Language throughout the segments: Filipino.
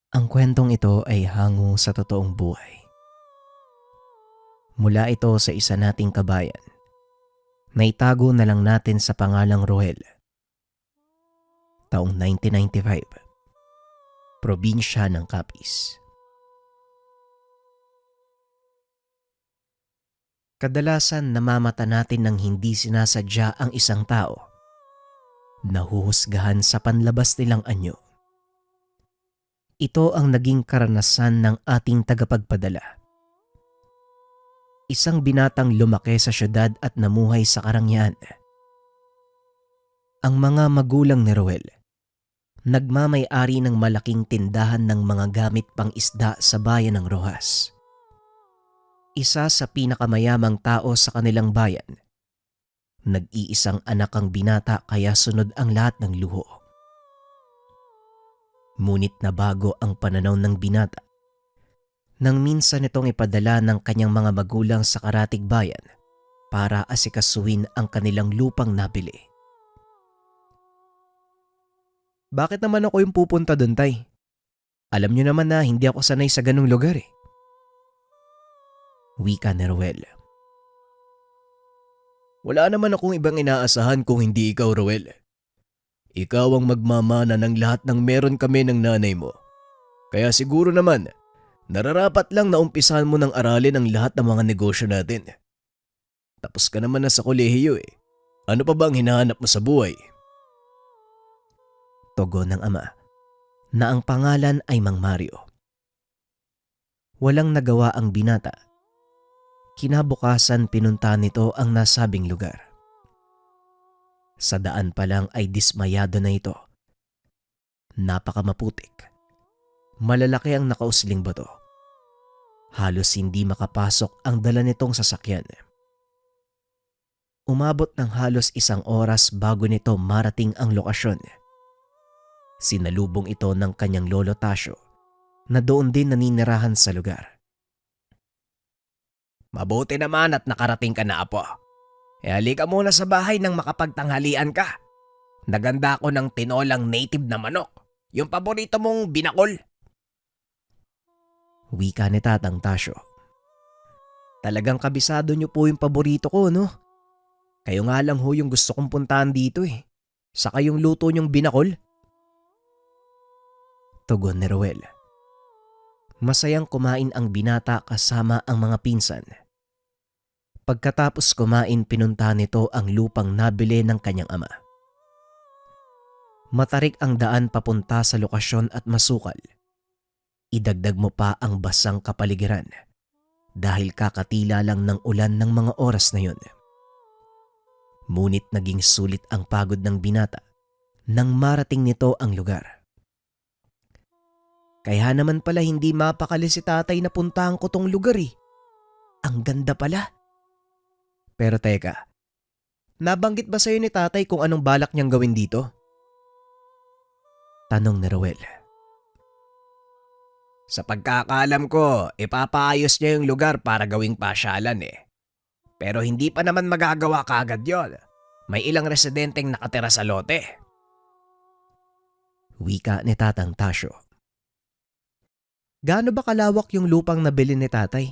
Ang kwentong ito ay hango sa totoong buhay. Mula ito sa isa nating kabayan. Naitago na lang natin sa pangalang Roel. Taong 1995. Probinsya ng Capiz. Kadalasan namamata natin ng hindi sinasadya ang isang tao. Nahuhusgahan sa panlabas nilang anyo. Ito ang naging karanasan ng ating tagapagpadala. Isang binatang lumaki sa syudad at namuhay sa Karangyan. Ang mga magulang ni Roel, nagmamay-ari ng malaking tindahan ng mga gamit pang isda sa bayan ng Rojas. Isa sa pinakamayamang tao sa kanilang bayan. Nag-iisang anak ang binata kaya sunod ang lahat ng luho. Ngunit nabago ang pananaw ng binata nang minsan itong ipadala ng kanyang mga magulang sa karatig bayan para asikasuhin ang kanilang lupang nabili. Bakit naman ako yung pupunta doon, tay? Alam niyo naman na hindi ako sanay sa ganung lugar eh. Wika ni Roel. Wala naman akong ibang inaasahan kung hindi ikaw, Roel. Ikaw ang magmamana ng lahat ng meron kami ng nanay mo. Kaya siguro naman, nararapat lang na umpisahan mo ng aralin ang lahat ng mga negosyo natin. Tapos ka naman na sa kolehiyo eh. Ano pa ba ang hinahanap mo sa buhay? Tugon ng ama, na ang pangalan ay Mang Mario. Walang nagawa ang binata. Kinabukasan pinunta nito ang nasabing lugar. Sa daan pa lang ay dismayado na ito. Napakamaputik. Malalaki ang nakausling bato. Halos hindi makapasok ang dala nitong sasakyan. Umabot ng halos 1 oras bago nito marating ang lokasyon. Sinalubong ito ng kanyang lolo Tasyo na doon din naninirahan sa lugar. Mabuti naman at nakarating ka na, apo. E halika muna sa bahay nang makapagtanghalian ka. Naganda ako ng tinolang native na manok. Yung paborito mong binakol. Wika ni Tatang Tasyo. Talagang kabisado niyo po yung paborito ko, no? Kayo nga lang ho yung gusto kong puntahan dito eh. Saka yung luto niyong binakol. Tugon ni Roel. Masayang kumain ang binata kasama ang mga pinsan. Pagkatapos kumain, pinunta nito ang lupang nabili ng kanyang ama. Matarik ang daan papunta sa lokasyon at masukal. Idagdag mo pa ang basang kapaligiran dahil kakatila lang ng ulan ng mga oras na yun. Ngunit naging sulit ang pagod ng binata nang marating nito ang lugar. Kaya naman pala hindi mapakali si tatay na puntahan ko tong lugar eh. Ang ganda pala. Pero teka, nabanggit ba sa'yo ni tatay kung anong balak niyang gawin dito? Tanong ni Roel. Sa pagkakaalam ko, ipapaayos niya yung lugar para gawing pasyalan eh. Pero hindi pa naman magagawa kaagad yon. May ilang residenteng nakatira sa lote. Wika ni Tatang Tasyo. Gaano ba kalawak yung lupang nabili ni tatay?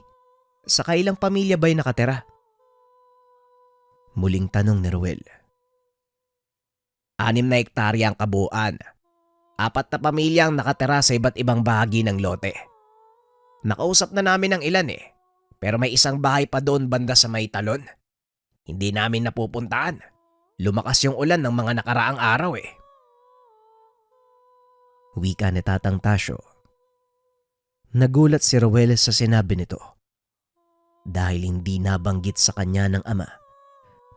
Sa ilang pamilya ba'y nakatira? Muling tanong ni Ruel. 6 na hektarya ang kabuuan. 4 na pamilya ang nakatira sa iba't ibang bahagi ng lote. Nakausap na namin ang ilan eh. Pero may isang bahay pa doon banda sa may talon. Hindi namin napupuntahan. Lumakas yung ulan ng mga nakaraang araw eh. Wika ni Tatang Tasyo. Nagulat si Ruel sa sinabi nito dahil hindi nabanggit sa kanya ng ama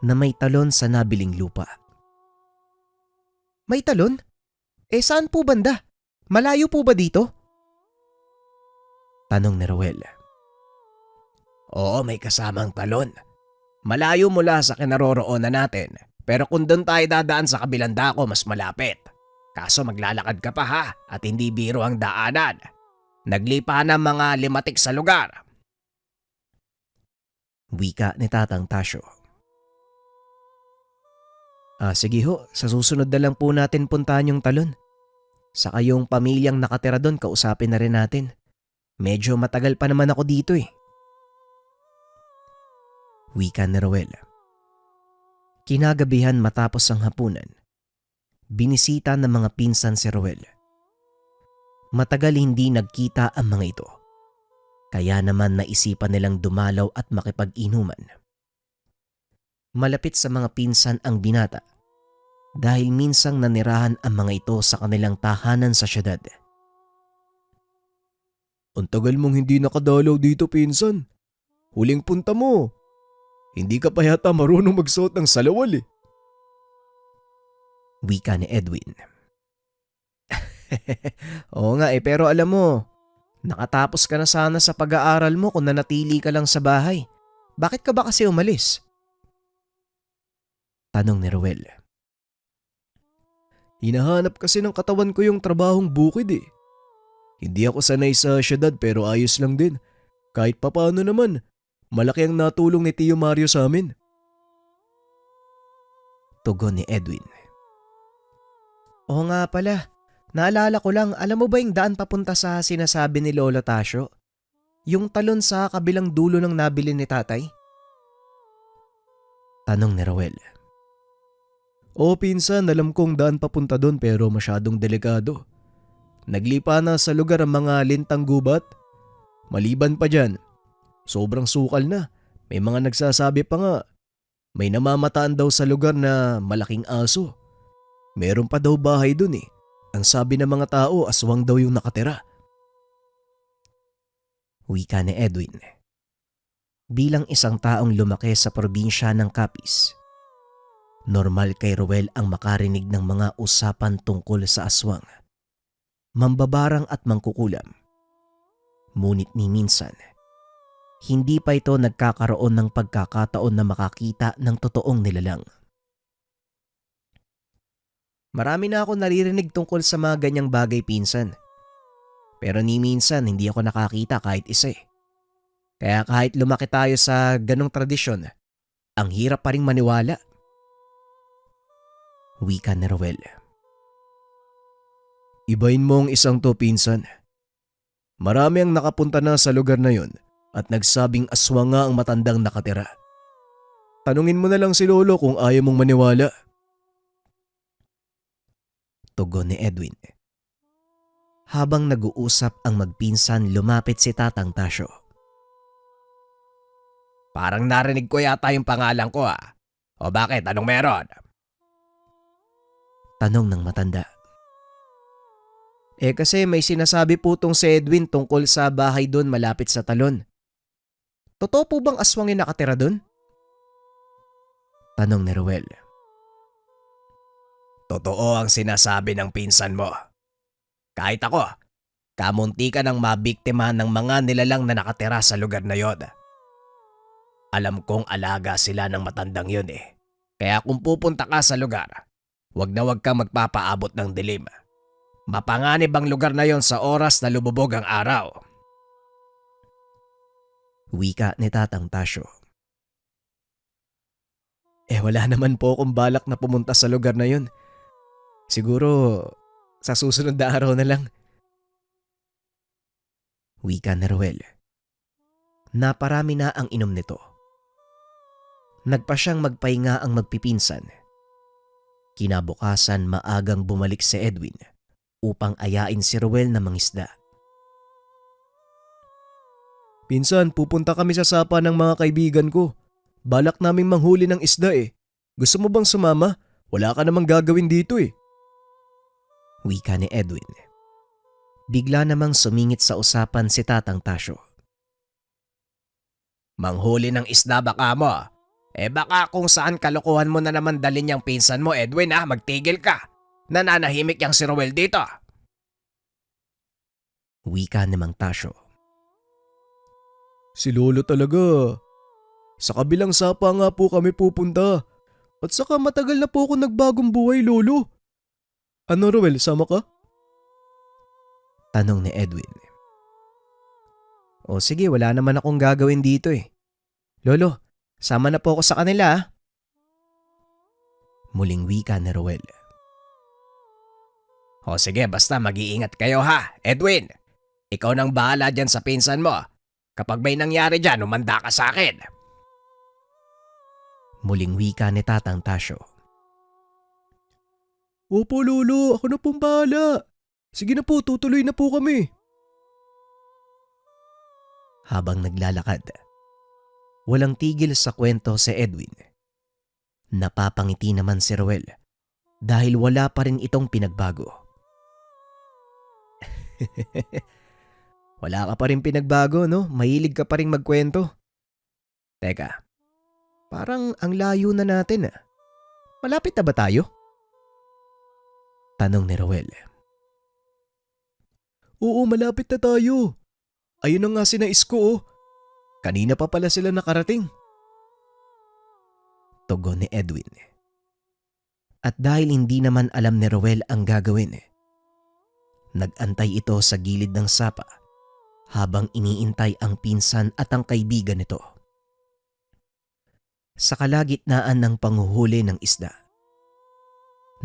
na may talon sa nabiling lupa. May talon? Eh saan po banda? Malayo po ba dito? Tanong ni Ruel. Oo, may kasamang talon. Malayo mula sa kinaroroonan natin, pero kung doon tayo dadaan sa kabilang dako mas malapit. Kaso maglalakad ka pa ha at hindi biro ang daanan. Naglipa na mga 5 tik sa lugar. Wika ni Tatang Tasyo. Sige ho, sa susunod na lang po natin puntahan yung talon. Saka yung pamilyang nakatira doon kausapin na rin natin. Medyo matagal pa naman ako dito eh. Wika ni Roel. Kinagabihan matapos ang hapunan, binisita ng mga pinsan si Roel. Matagal hindi nagkita ang mga ito, kaya naman naisipan nilang dumalaw at makipag-inuman. Malapit sa mga pinsan ang binata dahil minsang nanirahan ang mga ito sa kanilang tahanan sa syudad. Ang tagal mong hindi nakadalaw dito, pinsan. Huling punta mo. Hindi ka pa yata marunong magsuot ng salawal eh. Wika ni Edwin. Oo nga pero alam mo, nakatapos ka na sana sa pag-aaral mo kung nanatili ka lang sa bahay. Bakit ka ba kasi umalis? Tanong ni Roel. Hinahanap kasi ng katawan ko yung trabahong bukid eh. Hindi ako sanay sa syudad pero ayos lang din. Kahit papaano naman, malaki ang natulong ni Tio Mario sa amin. Tugon ni Edwin. Oo nga pala, naalala ko lang, alam mo ba yung daan papunta sa sinasabi ni Lolo Tasio? Yung talon sa kabilang dulo ng nabili ni tatay? Tanong ni Roel. Oo pinsan, alam kong daan papunta doon pero masyadong delikado. Naglipa na sa lugar ang mga lintang gubat. Maliban pa dyan, sobrang sukal na. May mga nagsasabi pa nga, may namamataan daw sa lugar na malaking aso. Meron pa daw bahay dun eh. Ang sabi ng mga tao, aswang daw yung nakatira. Wika ni Edwin. Bilang isang taong lumaki sa probinsya ng Capiz, normal kay Roel ang makarinig ng mga usapan tungkol sa aswang, mambabarang at mangkukulam. Ngunit ni minsan, hindi pa ito nagkakaroon ng pagkakataon na makakita ng totoong nilalang. Marami na ako naririnig tungkol sa mga ganyang bagay pinsan. Pero ni minsan hindi ako nakakita kahit isa eh. Kaya kahit lumaki tayo sa ganong tradisyon, ang hirap pa ring maniwala. Wika ni Roel. Ibahin mo ang isang to pinsan. Marami ang nakapunta na sa lugar na yon at nagsabing aswang nga ang matandang nakatira. Tanungin mo na lang si Lolo kung ayaw mong maniwala. Tugon ni Edwin. Habang nag-uusap ang magpinsan, lumapit si Tatang Tasio. Parang narinig ko yata yung pangalan ko ah. O bakit? Anong meron? Tanong ng matanda. Kasi may sinasabi po tong si Edwin tungkol sa bahay doon malapit sa talon. Totoo po bang aswang yung nakatira doon? Tanong ni Roel. Totoo ang sinasabi ng pinsan mo. Kahit ako, kamunti ka ng mabiktima ng mga nilalang na nakatira sa lugar na yon. Alam kong alaga sila ng matandang yun eh. Kaya kung pupunta ka sa lugar, wag na wag kang magpapaabot ng dilim. Mapanganib ang lugar na yon sa oras na lumubog ang araw. Wika ni Tatang Tasio. Wala naman po akong balak na pumunta sa lugar na yon. Siguro sa susunod na araw na lang. Wika ni Roel. Naparami na ang inom nito. Nagpa siyang magpahinga ang magpipinsan. Kinabukasan maagang bumalik si Edwin upang ayain si Roel na mangisda. Pinsan, pupunta kami sa sapa ng mga kaibigan ko. Balak naming manghuli ng isda eh. Gusto mo bang sumama? Wala ka namang gagawin dito eh. Wika ni Edwin. Bigla namang sumingit sa usapan si Tatang Tasio. Manghuli ng isda baka mo? Baka kung saan kalokohan mo na naman dalhin yung pinsan mo, Edwin ah, magtigil ka. Nananahimik yang si Roel dito. Wika ni Mang Tasio. Si Lolo talaga. Sa kabilang sapa nga po kami pupunta. At saka matagal na po ako nagbagong buhay, Lolo. Ano Roel, sama ka? Tanong ni Edwin. O sige, wala naman akong gagawin dito eh. Lolo, sama na po ako sa kanila ah. Muling wika ni Roel. O sige, basta mag-iingat kayo ha, Edwin. Ikaw nang bahala dyan sa pinsan mo. Kapag may nangyari dyan, umanda ka sa akin. Muling wika ni Tatang Tasyo. Opo lolo, ako na pong bahala. Sige na po, tutuloy na po kami. Habang naglalakad, walang tigil sa kwento si Edwin. Napapangiti naman si Ruel dahil wala pa rin itong pinagbago. Wala ka pa rin pinagbago, no? Mahilig ka pa rin magkwento. Teka, parang ang layo na natin ah. Malapit na ba tayo? Tanong ni Ruel. Oo, malapit na tayo. Ayun na nga si Nais ko oh. Kanina pa pala sila nakarating. Tugon ni Edwin. At dahil hindi naman alam ni Ruel ang gagawin, nag-antay ito sa gilid ng sapa habang iniintay ang pinsan at ang kaibigan nito. Sa kalagitnaan ng panghuhuli ng isda,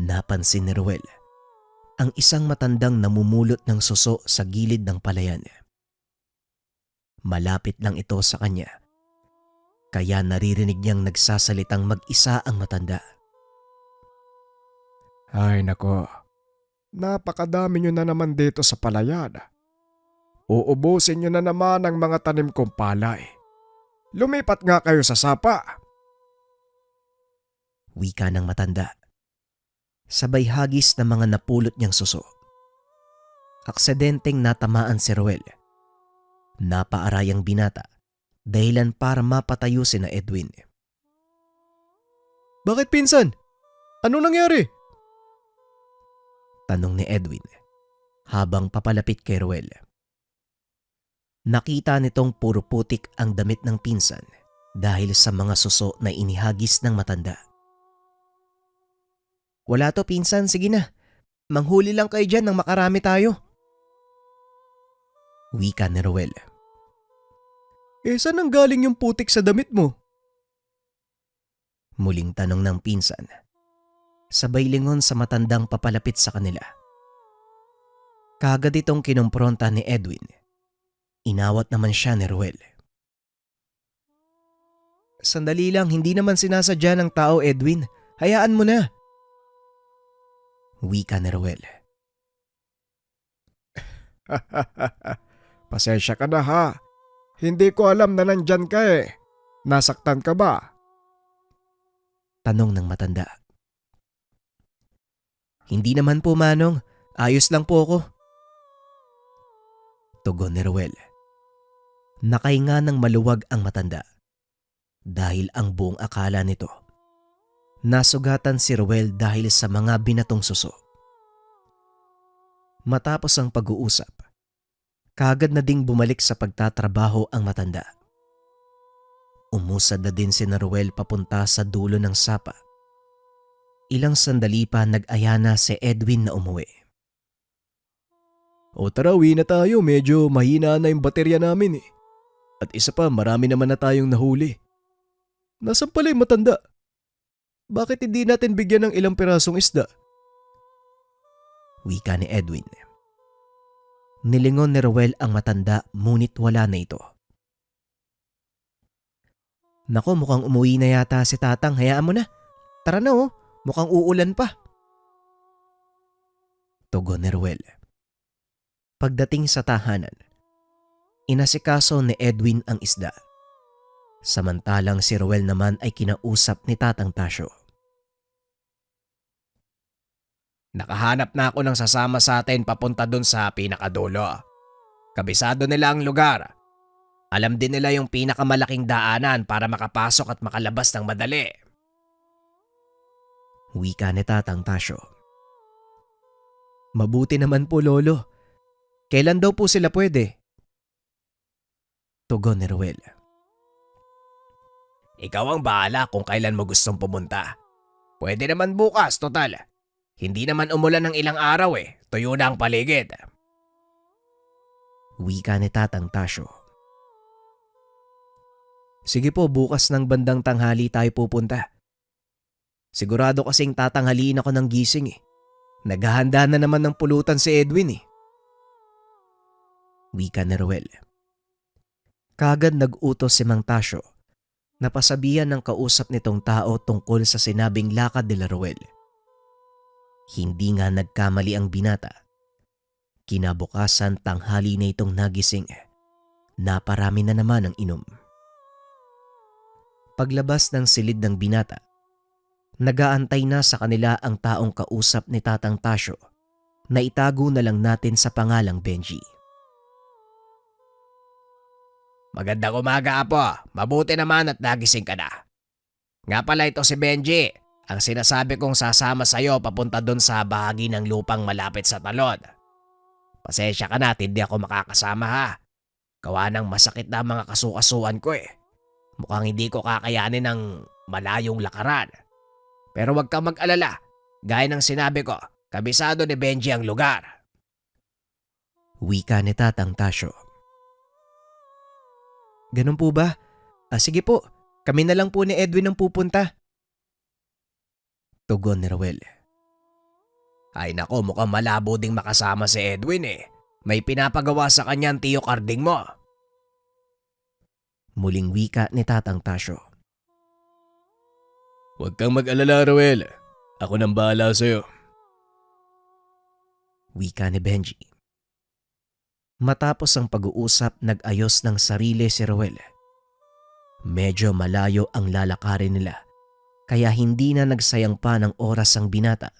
napansin ni Ruel ang isang matandang namumulot ng suso sa gilid ng palayan. Malapit lang ito sa kanya, kaya naririnig niyang nagsasalitang mag-isa ang matanda. Ay nako, napakadami nyo na naman dito sa palayan. Uubusin nyo na naman ang mga tanim kong palay. Lumipat nga kayo sa sapa. Wika ng matanda. Sabay hagis na mga napulot niyang suso. Aksidenteng natamaan si Ruel. Napaarayang binata dahilan para mapatayo si na Edwin. Bakit pinsan? Anong nangyari? Tanong ni Edwin habang papalapit kay Ruel. Nakita nitong puro putik ang damit ng pinsan dahil sa mga suso na inihagis ng matanda. Wala to pinsan, sige na. Manghuli lang kayo dyan nang makarami tayo. Wika ni Ruel. Saan ang galing yung putik sa damit mo? Muling tanong ng pinsan. Sabay lingon sa matandang papalapit sa kanila. Kagad itong kinumpronta ni Edwin. Inawat naman siya ni Ruel. Sandali lang, hindi naman sinasadya ng tao, Edwin. Hayaan mo na. Wika ni Ruel. Pasensya ka na ha. Hindi ko alam na nandyan ka eh. Nasaktan ka ba? Tanong ng matanda. Hindi naman po manong. Ayos lang po ako. Tugon ni Ruel. Nakahinga ng maluwag ang matanda. Dahil ang buong akala nito, nasugatan si Ruel dahil sa mga binatong suso. Matapos ang pag-uusap, kagad na ding bumalik sa pagtatrabaho ang matanda. Umusad na din si Ruel papunta sa dulo ng sapa. Ilang sandali pa nag-aya na si Edwin na umuwi. O tara, uwi na tayo. Medyo mahina na yung baterya namin eh. At isa pa, marami naman na tayong nahuli. Nasaan pala yung matanda? Bakit hindi natin bigyan ng ilang pirasong isda? Wika ni Edwin. Nilingon ni Ruel ang matanda ngunit wala na ito. Nako, mukhang umuwi na yata si Tatang. Hayaan mo na. Tara na oh, mukhang uulan pa. Tugon ni Ruel. Pagdating sa tahanan, inasikaso ni Edwin ang isda. Samantalang si Ruel naman ay kinausap ni Tatang Tasyo. Nakahanap na ako ng sasama sa atin papunta dun sa pinakadulo. Kabisado nila ang lugar. Alam din nila yung pinakamalaking daanan para makapasok at makalabas ng madali. Wika ni Tatang Tasyo. Mabuti naman po, Lolo. Kailan daw po sila pwede? Tugon ni Ruel. Ikaw ang bahala kung kailan mo gustong pumunta. Pwede naman bukas, total. Hindi naman umulan ng ilang araw eh. Tuyo na ang paligid. Wika ni Tatang Tasyo. Sige po, bukas ng bandang tanghali tayo pupunta. Sigurado kasing tatanghaliin ako ng gising eh. Naghahanda na naman ng pulutan si Edwin eh. Wika ni Ruel. Kagad nag-utos si Mang Tasyo na pasabihan ng kausap nitong tao tungkol sa sinabing lakad nila Ruel. Hindi nga nagkamali ang binata. Kinabukasan tanghali na itong nagising. Naparami na naman ang inom. Paglabas ng silid ng binata, nagaantay na sa kanila ang taong kausap ni Tatang Tasyo na itago na lang natin sa pangalang Benji. Magandang umaga, Apo. Mabuti naman at nagising ka na. Nga pala ito si Benji, ang sinasabi kong sasama sa'yo papunta doon sa bahagi ng lupang malapit sa talon. Pasensya ka na at hindi ako makakasama ha. Gawa ng masakit na mga kasukasuan ko eh. Mukhang hindi ko kakayanin ng malayong lakaran. Pero huwag kang mag-alala. Gaya ng sinabi ko, kabisado ni Benji ang lugar. Wika ni Tatang Tasyo. Ganun po ba? Sige po, kami na lang po ni Edwin ang pupunta. Tugon ni Ruel. Ay nako, mukhang malabo ding makasama si Edwin eh. May pinapagawa sa kanya ang tiyo karding mo. Muling wika ni Tatang Tasyo. Huwag kang mag-alala, Ruel. Ako nang bahala sa'yo. Wika ni Benji. Matapos ang pag-uusap, nag-ayos ng sarili si Ruel. Medyo malayo ang lalakarin nila, kaya hindi na nagsayang pa ng oras ang binata.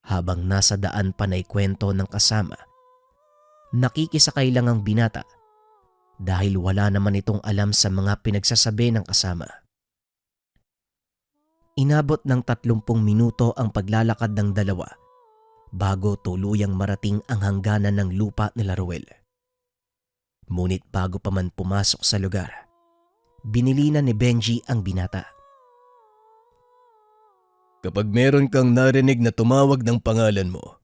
Habang nasa daan pa na ikwento ng kasama, nakikisakay lang ang binata dahil wala naman itong alam sa mga pinagsasabi ng kasama. Inabot ng 30 minuto ang paglalakad ng dalawa bago tuluyang marating ang hangganan ng lupa nila Ruel. Ngunit bago pa man pumasok sa lugar, binili na ni Benji ang binata. Kapag meron kang narinig na tumawag ng pangalan mo,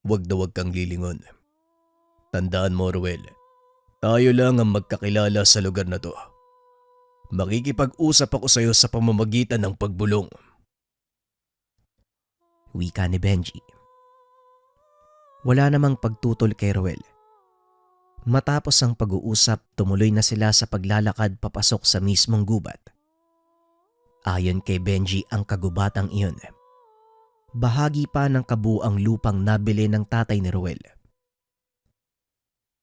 huwag na huwag kang lilingon. Tandaan mo, Ruel, tayo lang ang magkakilala sa lugar na to. Makikipag-usap ako sa iyo sa pamamagitan ng pagbulong. Wika ni Benji. Wala namang pagtutol kay Ruel. Matapos ang pag-uusap, tumuloy na sila sa paglalakad papasok sa mismong gubat. Ayon kay Benji, ang kagubatang iyon, bahagi pa ng kabuang lupang nabili ng tatay ni Ruel.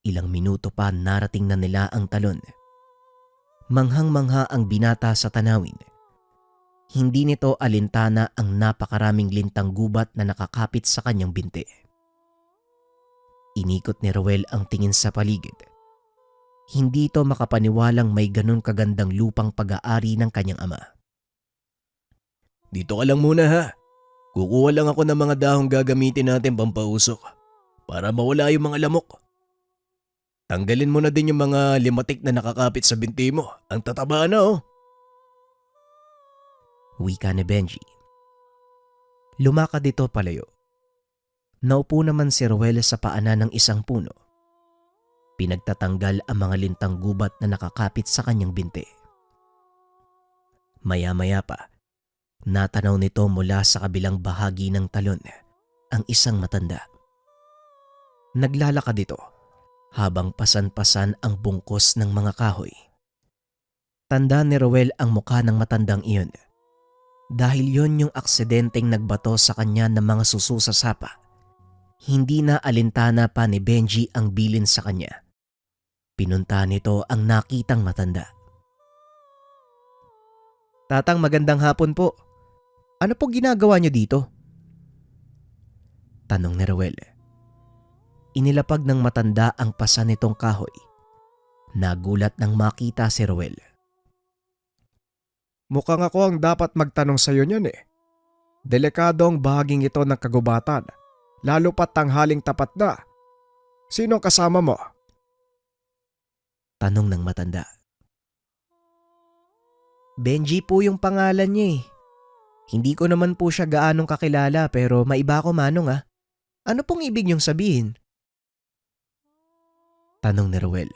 Ilang minuto pa narating na nila ang talon. Manghang-mangha ang binata sa tanawin. Hindi nito alintana ang napakaraming lintang gubat na nakakapit sa kanyang binti. Inikot ni Ruel ang tingin sa paligid. Hindi ito makapaniwalang may ganun kagandang lupang pag-aari ng kanyang ama. Dito ka lang muna ha. Kukuha lang ako ng mga dahong gagamitin natin pampausok para mawala yung mga lamok. Tanggalin mo na din yung mga limatik na nakakapit sa binti mo. Ang tataba na oh. Wika ni Benji. Lumakad ito palayo. Naupo naman si Ruel sa paanan ng isang puno. Pinagtatanggal ang mga lintang gubat na nakakapit sa kanyang binti. Maya-maya pa, natanaw nito mula sa kabilang bahagi ng talon ang isang matanda. Naglalakad ito habang pasan-pasan ang bungkos ng mga kahoy. Tanda ni Ruel ang mukha ng matandang iyon dahil yon yung aksidenteng nagbato sa kanya ng mga suso sa sapa. Hindi na alintana pa ni Benji ang bilin sa kanya. Pinunta nito ang nakitang matanda. Tatang, magandang hapon po. Ano po ginagawa niyo dito? Tanong ni Ruel. Inilapag ng matanda ang pasa nitong kahoy. Nagulat nang makita si Ruel. Mukhang ako ang dapat magtanong sa iyo niyan eh. Delikado ang bahaging ito ng kagubatan. Lalo pat tanghaling tapat na. Sino kasama mo? Tanong ng matanda. Benji po yung pangalan niya eh. Hindi ko naman po siya gaanong kakilala pero maiba ko manong ah. Ano pong ibig niyong sabihin? Tanong ni Ruel.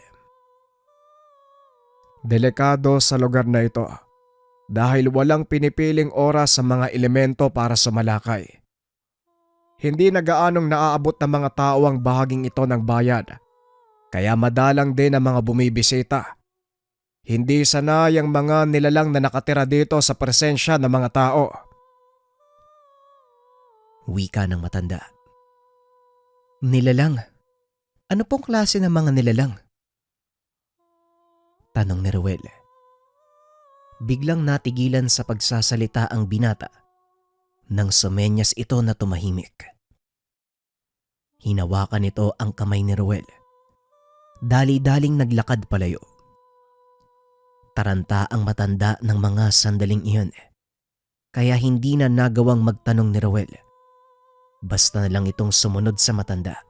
Delikado sa lugar na ito dahil walang pinipiling oras sa mga elemento para sumalakay. Hindi na gaanong naaabot ng mga tao ang bahaging ito ng bayan. Kaya madalang din ang mga bumibisita. Hindi sanay ang mga nilalang na nakatira dito sa presensya ng mga tao. Wika ng matanda. Nilalang? Ano pong klase ng mga nilalang? Tanong ni Ruel. Biglang natigilan sa pagsasalita ang binata nang sumenyas ito na tumahimik. Hinawakan nito ang kamay ni Ruel. Dali-daling naglakad palayo. Taranta ang matanda ng mga sandaling iyon, kaya hindi na nagawang magtanong ni Ruel. Basta na lang itong sumunod sa matanda.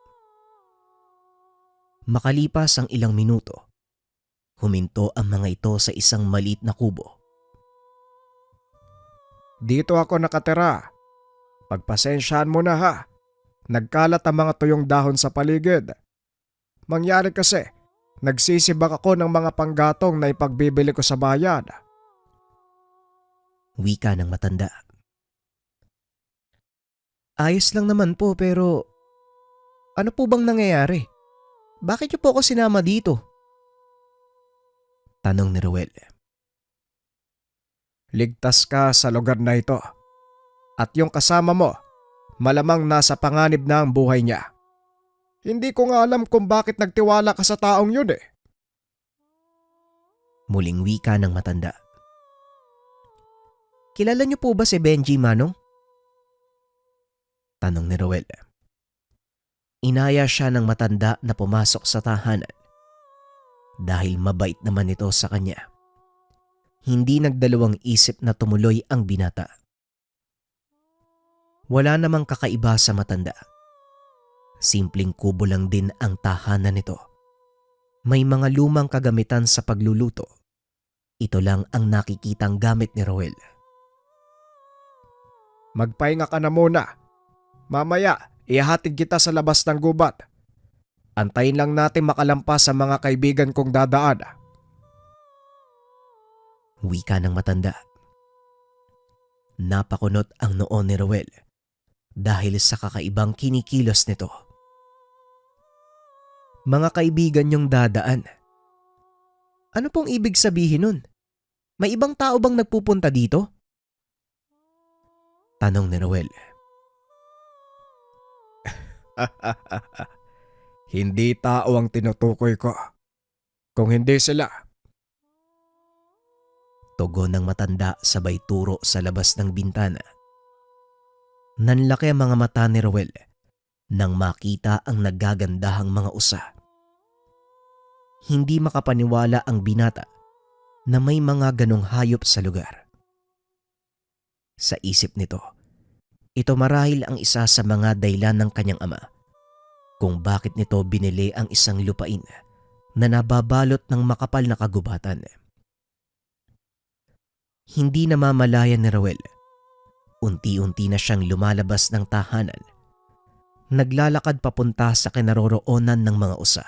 Makalipas ang ilang minuto, huminto ang mga ito sa isang maliit na kubo. Dito ako nakatira. Pagpasensyahan mo na ha. Nagkalat ang mga tuyong dahon sa paligid. Mangyari kasi, nagsisibak ako ng mga panggatong na ipagbibili ko sa bayan. Wika ng matanda. Ayos lang naman po pero ano po bang nangyayari? Bakit niyo po ako sinama dito? Tanong ni Ruel. Ligtas ka sa lugar na ito. At yung kasama mo, malamang nasa panganib na ang buhay niya. Hindi ko nga alam kung bakit nagtiwala ka sa taong yun eh. Muling wika ng matanda. Kilala niyo po ba si Benji, Manong? Tanong ni Ruel. Inaya siya ng matanda na pumasok sa tahanan. Dahil mabait naman ito sa kanya. Hindi nagdalawang isip na tumuloy ang binata. Wala namang kakaiba sa matanda. Simpleng kubo lang din ang tahanan nito. May mga lumang kagamitan sa pagluluto. Ito lang ang nakikitang gamit ni Roel. Magpahinga ka na muna. Mamaya, ihahatid kita sa labas ng gubat. Antayin lang natin makalampas sa mga kaibigan kong dadaan. Wika ng matanda. Napakunot ang noo ni Roel dahil sa kakaibang kinikilos nito. Mga kaibigan niyong dadaan. Ano pong ibig sabihin nun? May ibang tao bang nagpupunta dito? Tanong ni Roel. Hindi tao ang tinutukoy ko. Kung hindi sila. Tugon ng matanda sabay turo sa labas ng bintana. Nanlaki ang mga mata ni Roel nang makita ang nagagandahang mga usa. Hindi makapaniwala ang binata na may mga ganong hayop sa lugar. Sa isip nito, ito marahil ang isa sa mga dahilan ng kanyang ama kung bakit nito binili ang isang lupain na nababalot ng makapal na kagubatan. Hindi namamalayan ni Roel. Unti-unti na siyang lumalabas ng tahanan. Naglalakad papunta sa kinaroroonan ng mga usa.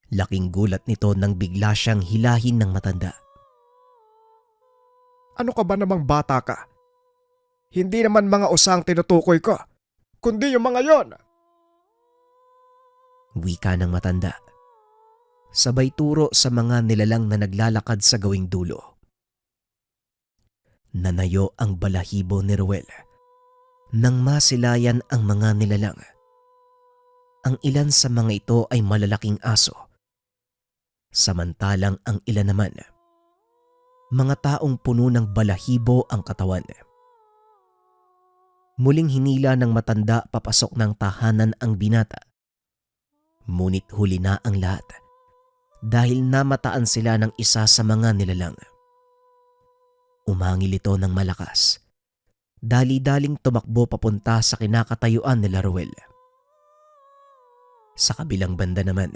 Laking gulat nito nang bigla siyang hilahin ng matanda. Ano ka ba namang bata ka? Hindi naman mga usang tinutukoy ko, kundi yung mga yon. Wika ng matanda. Sabay turo sa mga nilalang na naglalakad sa gawing dulo. Nanayo ang balahibo ni Roel nang masilayan ang mga nilalang. Ang ilan sa mga ito ay malalaking aso. Samantalang ang ilan naman, mga taong puno ng balahibo ang katawan. Muling hinila ng matanda papasok ng tahanan ang binata. Ngunit huli na ang lahat dahil namataan sila ng isa sa mga nilalang. Umangil ito ng malakas. Dali-daling tumakbo papunta sa kinakatayuan nila Roel. Sa kabilang banda naman,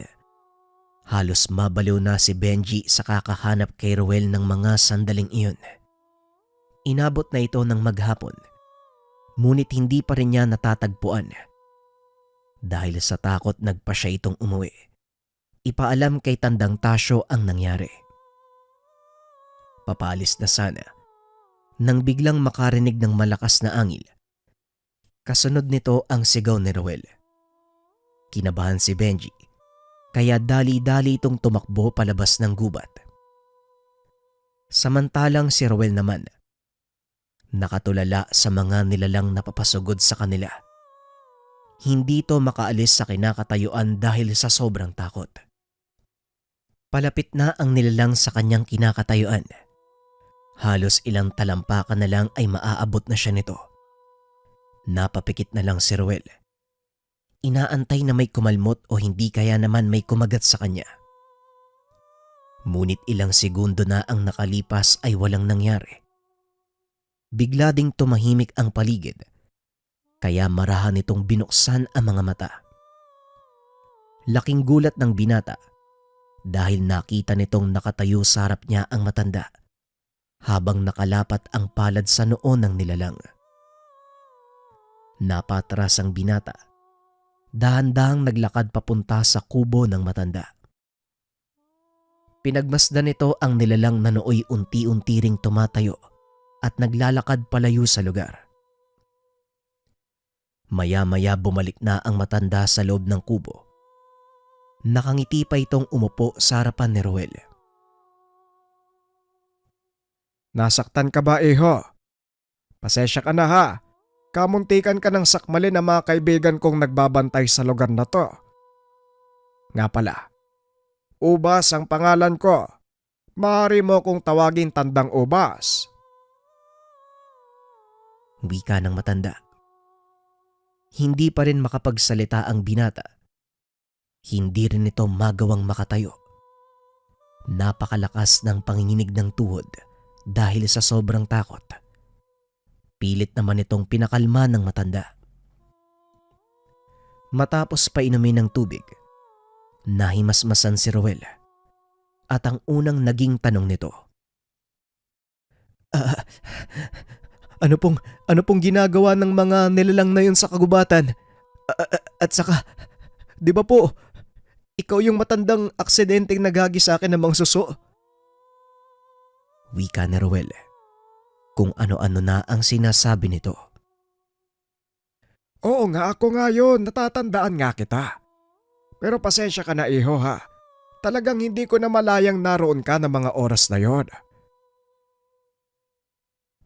halos mabaliw na si Benji sa kakahanap kay Roel ng mga sandaling iyon. Inabot na ito ng maghapon, ngunit hindi pa rin niya natatagpuan. Dahil sa takot nagpa siya itong umuwi. Ipaalam kay Tandang Tasyo ang nangyari. Papalis na sana nang biglang makarinig ng malakas na angil. Kasunod nito ang sigaw ni Ruel. Kinabahan si Benji, kaya dali-dali itong tumakbo palabas ng gubat. Samantalang si Ruel naman, nakatulala sa mga nilalang napapasugod sa kanila. Hindi ito makaalis sa kinakatayuan dahil sa sobrang takot. Palapit na ang nilalang sa kanyang kinakatayuan. Halos ilang talampakan na lang ay maaabot na siya nito. Napapikit na lang si Ruel. Inaantay na may kumalmot o hindi kaya naman may kumagat sa kanya. Ngunit ilang segundo na ang nakalipas ay walang nangyari. Bigla ding tumahimik ang paligid, kaya marahan nitong binuksan ang mga mata. Laking gulat ng binata dahil nakita nitong nakatayo sa harap niya ang matanda habang nakalapat ang palad sa noo ng nilalang. Napatras ang binata. Dahan-dahang naglakad papunta sa kubo ng matanda. Pinagmasdan nito ang nilalang na nooy unti-unti ring tumatayo at naglalakad palayo sa lugar. Maya-maya bumalik na ang matanda sa loob ng kubo. Nakangiti pa itong umupo sa harapan ni Ruel. Nasaktan ka ba, iho? Pasensya ka na ha. Kamuntikan ka ng sakmalin ng mga kaibigan kong nagbabantay sa lugar na to. Nga pala, Ubas ang pangalan ko. Maaari mo kong tawagin Tandang Ubas. Wika ng matanda. Hindi pa rin makapagsalita ang binata. Hindi rin ito magawang makatayo. Napakalakas ng panginginig ng tuhod dahil sa sobrang takot. Pilit naman itong pinakalma ng matanda. Matapos pa inumin ng tubig, nahimasmasan si Ruel at ang unang naging tanong nito. Ano pong ginagawa ng mga nilalang na yun sa kagubatan? At saka, di ba po, ikaw yung matandang aksidenteng naghagi sa akin ng mga suso? Wika ni Ruel. Kung ano-ano na ang sinasabi nito. Oo nga, ako nga yun. Natatandaan nga kita. Pero pasensya ka na, iho ha. Talagang hindi ko na malayang naroon ka ng mga oras na yon.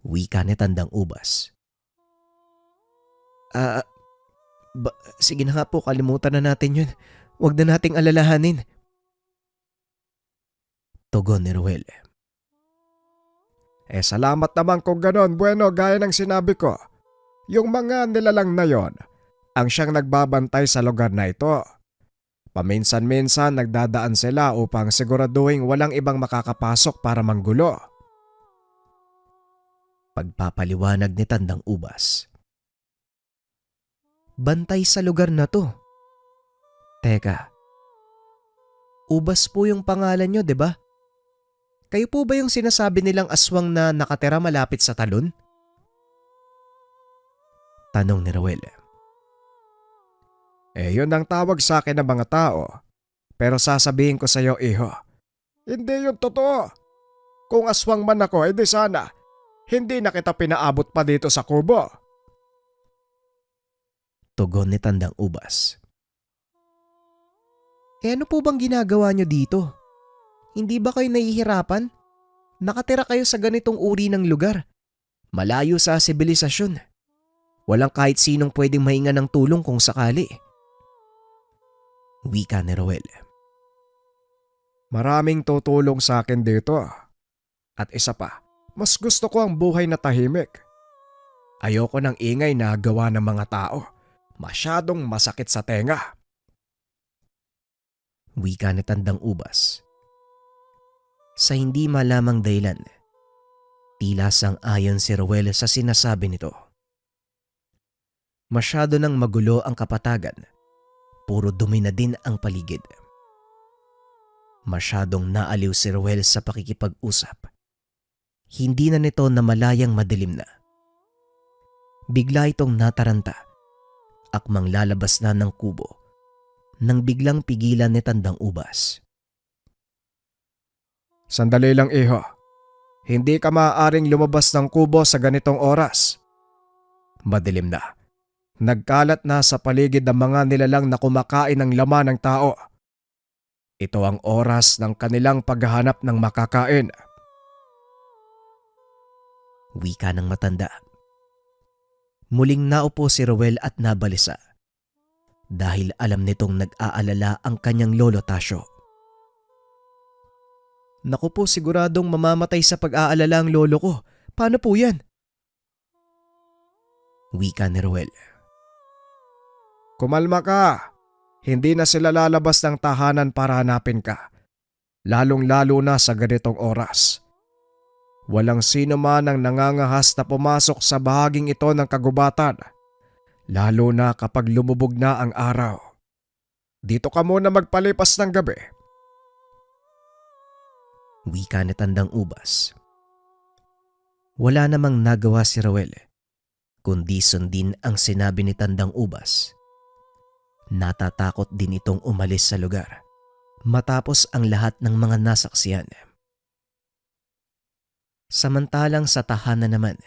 Wika ni Tandang Ubas. Sige na nga po, kalimutan na natin yun. Huwag na nating alalahanin. Tugon ni Ruel. Salamat naman kung ganon. Bueno, gaya ng sinabi ko, yung mga nilalang na yon ang siyang nagbabantay sa lugar na ito. Paminsan-minsan nagdadaan sila upang siguraduhin walang ibang makakapasok para manggulo. Pagpapaliwanag ni Tandang Ubas. Bantay sa lugar na to. Teka, Ubas po yung pangalan nyo, di ba? Kayo po ba yung sinasabi nilang aswang na nakatira malapit sa talon? Tanong ni Ruel. Yun ang tawag sa akin ng mga tao. Pero sasabihin ko sa iyo, iho, hindi yun totoo. Kung aswang man ako, edi sana, hindi na kita pinaabot pa dito sa kubo. Tugon ni Tandang Ubas. Ano po bang ginagawa nyo dito? Hindi ba kayo nahihirapan? Nakatira kayo sa ganitong uri ng lugar. Malayo sa sibilisasyon. Walang kahit sinong pwedeng mahinga ng tulong kung sakali. Wika ni Ruel. Maraming tutulong sa akin dito. At isa pa, mas gusto ko ang buhay na tahimik. Ayoko ng ingay na gawa ng mga tao. Masyadong masakit sa tenga. Wika ni Tandang Ubas. Sa hindi malamang dahilan, tila sang-ayon si Ruel sa sinasabi nito. Masyado nang magulo ang kapatagan, puro dumi na din ang paligid. Masyadong naaliw si Ruel sa pakikipag-usap. Hindi na nito namalayang madilim na. Bigla itong nataranta, akmang lalabas na ng kubo, nang biglang pigilan ni Tandang Ubas. Sandali lang, iho. Hindi ka maaaring lumabas ng kubo sa ganitong oras. Madilim na. Nagkalat na sa paligid ng mga nilalang na kumakain ng laman ng tao. Ito ang oras ng kanilang paghahanap ng makakain. Wika ng matanda. Muling naupo si Ruel at nabalisa dahil alam nitong nag-aalala ang kanyang lolo Tasyo. Naku po, siguradong mamamatay sa pag-aalala ang lolo ko. Paano po yan? Wika ni Ruel. Kumalma ka. Hindi na sila lalabas ng tahanan para hanapin ka. Lalong-lalo na sa ganitong oras. Walang sino man ang nangangahas na pumasok sa bahaging ito ng kagubatan. Lalo na kapag lumubog na ang araw. Dito ka muna magpalipas ng gabi. Wika ni Tandang Ubas. Wala namang nagawa si Ruel, kundi sundin ang sinabi ni Tandang Ubas. Natatakot din itong umalis sa lugar matapos ang lahat ng mga nasaksiyan. Samantalang sa tahanan naman,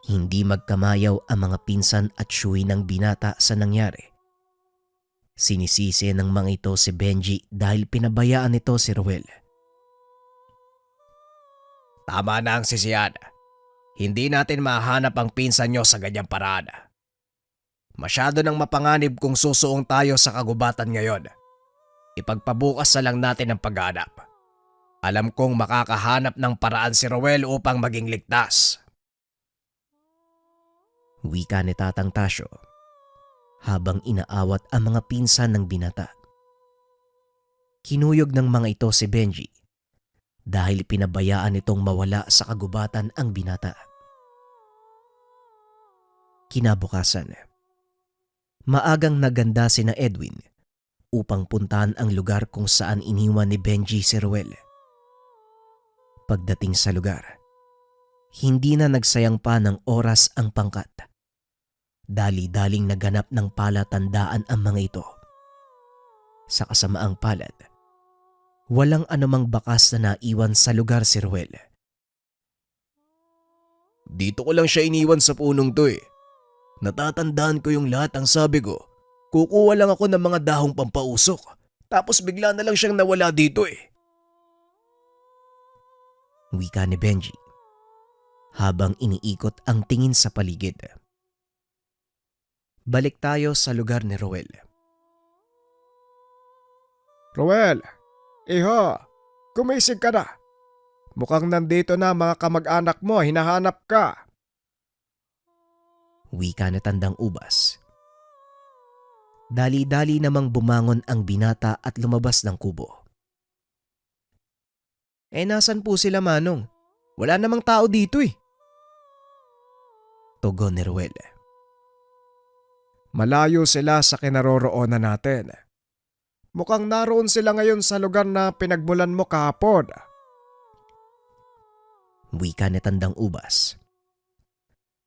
hindi magkamayaw ang mga pinsan at syuy ng binata sa nangyari. Sinisisi ng mga ito si Benji dahil pinabayaan nito si Ruel. Tama na ang sisiyan. Hindi natin mahanap ang pinsan nyo sa ganyang paraan. Masyado nang mapanganib kung susuong tayo sa kagubatan ngayon. Ipagpabukas na lang natin ang paghanap. Alam kong makakahanap ng paraan si Ruel upang maging ligtas. Wika ni Tatang Tasyo habang inaawat ang mga pinsan ng binata. Kinuyog ng mga ito si Benji dahil pinabayaan nitong mawala sa kagubatan ang binata. Kinabukasan, maagang naganda sina Edwin upang puntahan ang lugar kung saan iniwan ni Benji si Ruel. Pagdating sa lugar, hindi na nagsayang pa ng oras ang pangkat. Dali-daling naganap ng palatandaan ang mga ito. Sa kasamaang palad, walang anumang bakas na naiwan sa lugar si Ruel. Dito ko lang siya iniwan sa punong to eh. Natatandaan ko yung lahat ang sabi ko. Kukuha lang ako ng mga dahong pampausok. Tapos bigla na lang siyang nawala dito eh. Wika ni Benji habang iniikot ang tingin sa paligid. Balik tayo sa lugar ni Ruel. Ruel, iho, gumising ka na. Mukhang nandito na mga kamag-anak mo, hinahanap ka. Wika ni Tandang Ubas. Dali-dali namang bumangon ang binata at lumabas ng kubo. Nasan po sila, Manong? Wala namang tao dito eh. Tugon ni Ruel. Malayo sila sa kinaroroonan natin. Mukhang naroon sila ngayon sa lugar na pinagmulan mo kahapon. Wika ni Tandang Ubas.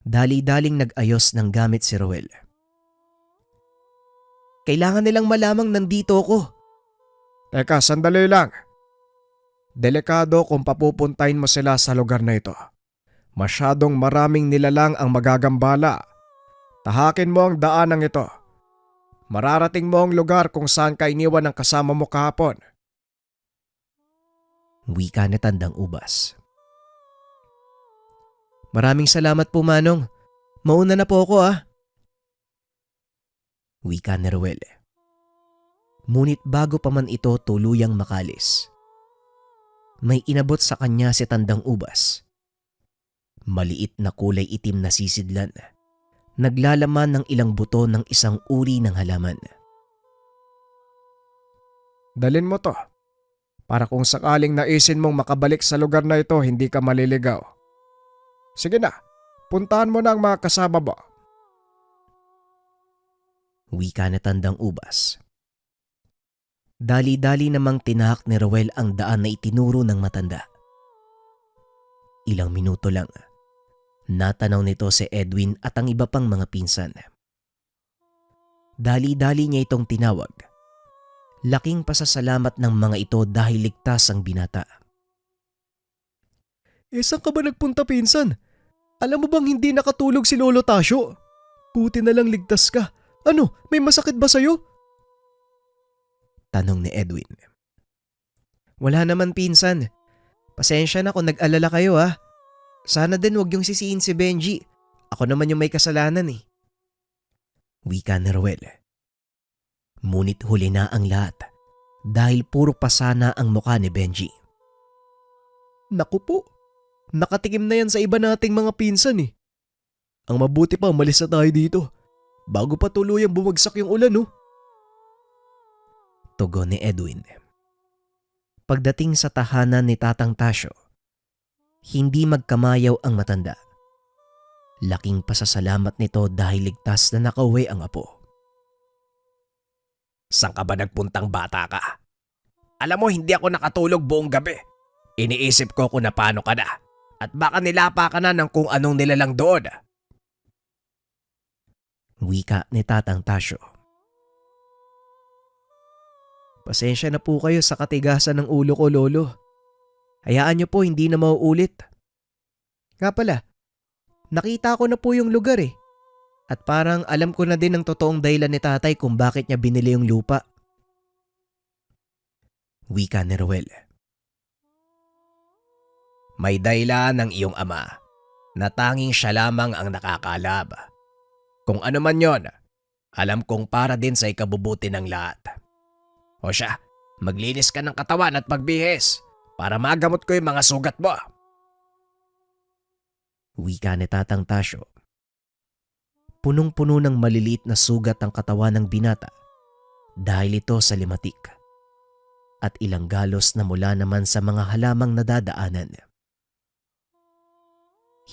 Dali-daling nag-ayos ng gamit si Ruel. Kailangan nilang malamang nandito ako. Teka, sandali lang. Delikado kung papupuntahin mo sila sa lugar na ito. Masyadong maraming nilalang ang magagambala. Tahakin mo ang daanang ito. Mararating mo ang lugar kung saan ka iniwan ng kasama mo kahapon. Wika ni Tandang Ubas. Maraming salamat po, Manong. Mauna na po ako Wika ni Ruel. Ngunit bago pa man ito tuluyang makalis, may inabot sa kanya si Tandang Ubas. Maliit na kulay itim na sisidlan, naglalaman ng ilang buto ng isang uri ng halaman. Dalin mo to. Para kung sakaling naisin mong makabalik sa lugar na ito, hindi ka maliligaw. Sige na, puntahan mo na ang mga kasama mo. Wika ni Tandang Ubas. Dali-dali namang tinahak ni Ruel ang daan na itinuro ng matanda. Ilang minuto lang, natanaw nito si Edwin at ang iba pang mga pinsan. Dali-dali niya itong tinawag. Laking pasasalamat ng mga ito dahil ligtas ang binata. Saan ka ba nagpunta, pinsan? Alam mo bang hindi nakatulog si Lolo Tasyo? Buti na lang ligtas ka. Ano, may masakit ba sa'yo? Tanong ni Edwin. Wala naman pinsan. Pasensya na kung nag-alala kayo ha. Sana din wag yung sisiin si Benji. Ako naman yung may kasalanan eh. Wika ni Ruel. Ngunit huli na ang lahat dahil puro pasana ang mukha ni Benji. Naku po, nakatikim na yan sa iba nating mga pinsan eh. Ang mabuti pa umalis na tayo dito bago pa tuluyang bumagsak yung ulan no. Tugon ni Edwin. Pagdating sa tahanan ni Tatang Tasyo, hindi magkamayaw ang matanda. Laking pasasalamat nito dahil ligtas na nakauwi ang apo. Saan ka ba nagpuntang bata ka? Alam mo hindi ako nakatulog buong gabi. Iniisip ko kung paano ka na at baka nilapa ka na ng kung anong nilalang doon. Wika ni Tatang Tasyo. Pasensya na po kayo sa katigasan ng ulo ko, Lolo. Hayaan niyo po hindi na mauulit. Nga pala, nakita ko na po yung lugar eh. At parang alam ko na din ang totoong dahilan ni tatay kung bakit niya binili yung lupa. Wika ni Ruel. May dahilan ng iyong ama na tanging siya lamang ang nakakalab. Kung ano man yon, alam kong para din sa ikabubuti ng lahat. O siya, maglinis ka ng katawan at magbihis para magamot ko yung mga sugat mo. Wika ni Tatang Tasyo. Punong-puno ng maliliit na sugat ang katawan ng binata dahil ito sa limatik at ilang galos na mula naman sa mga halamang nadadaanan.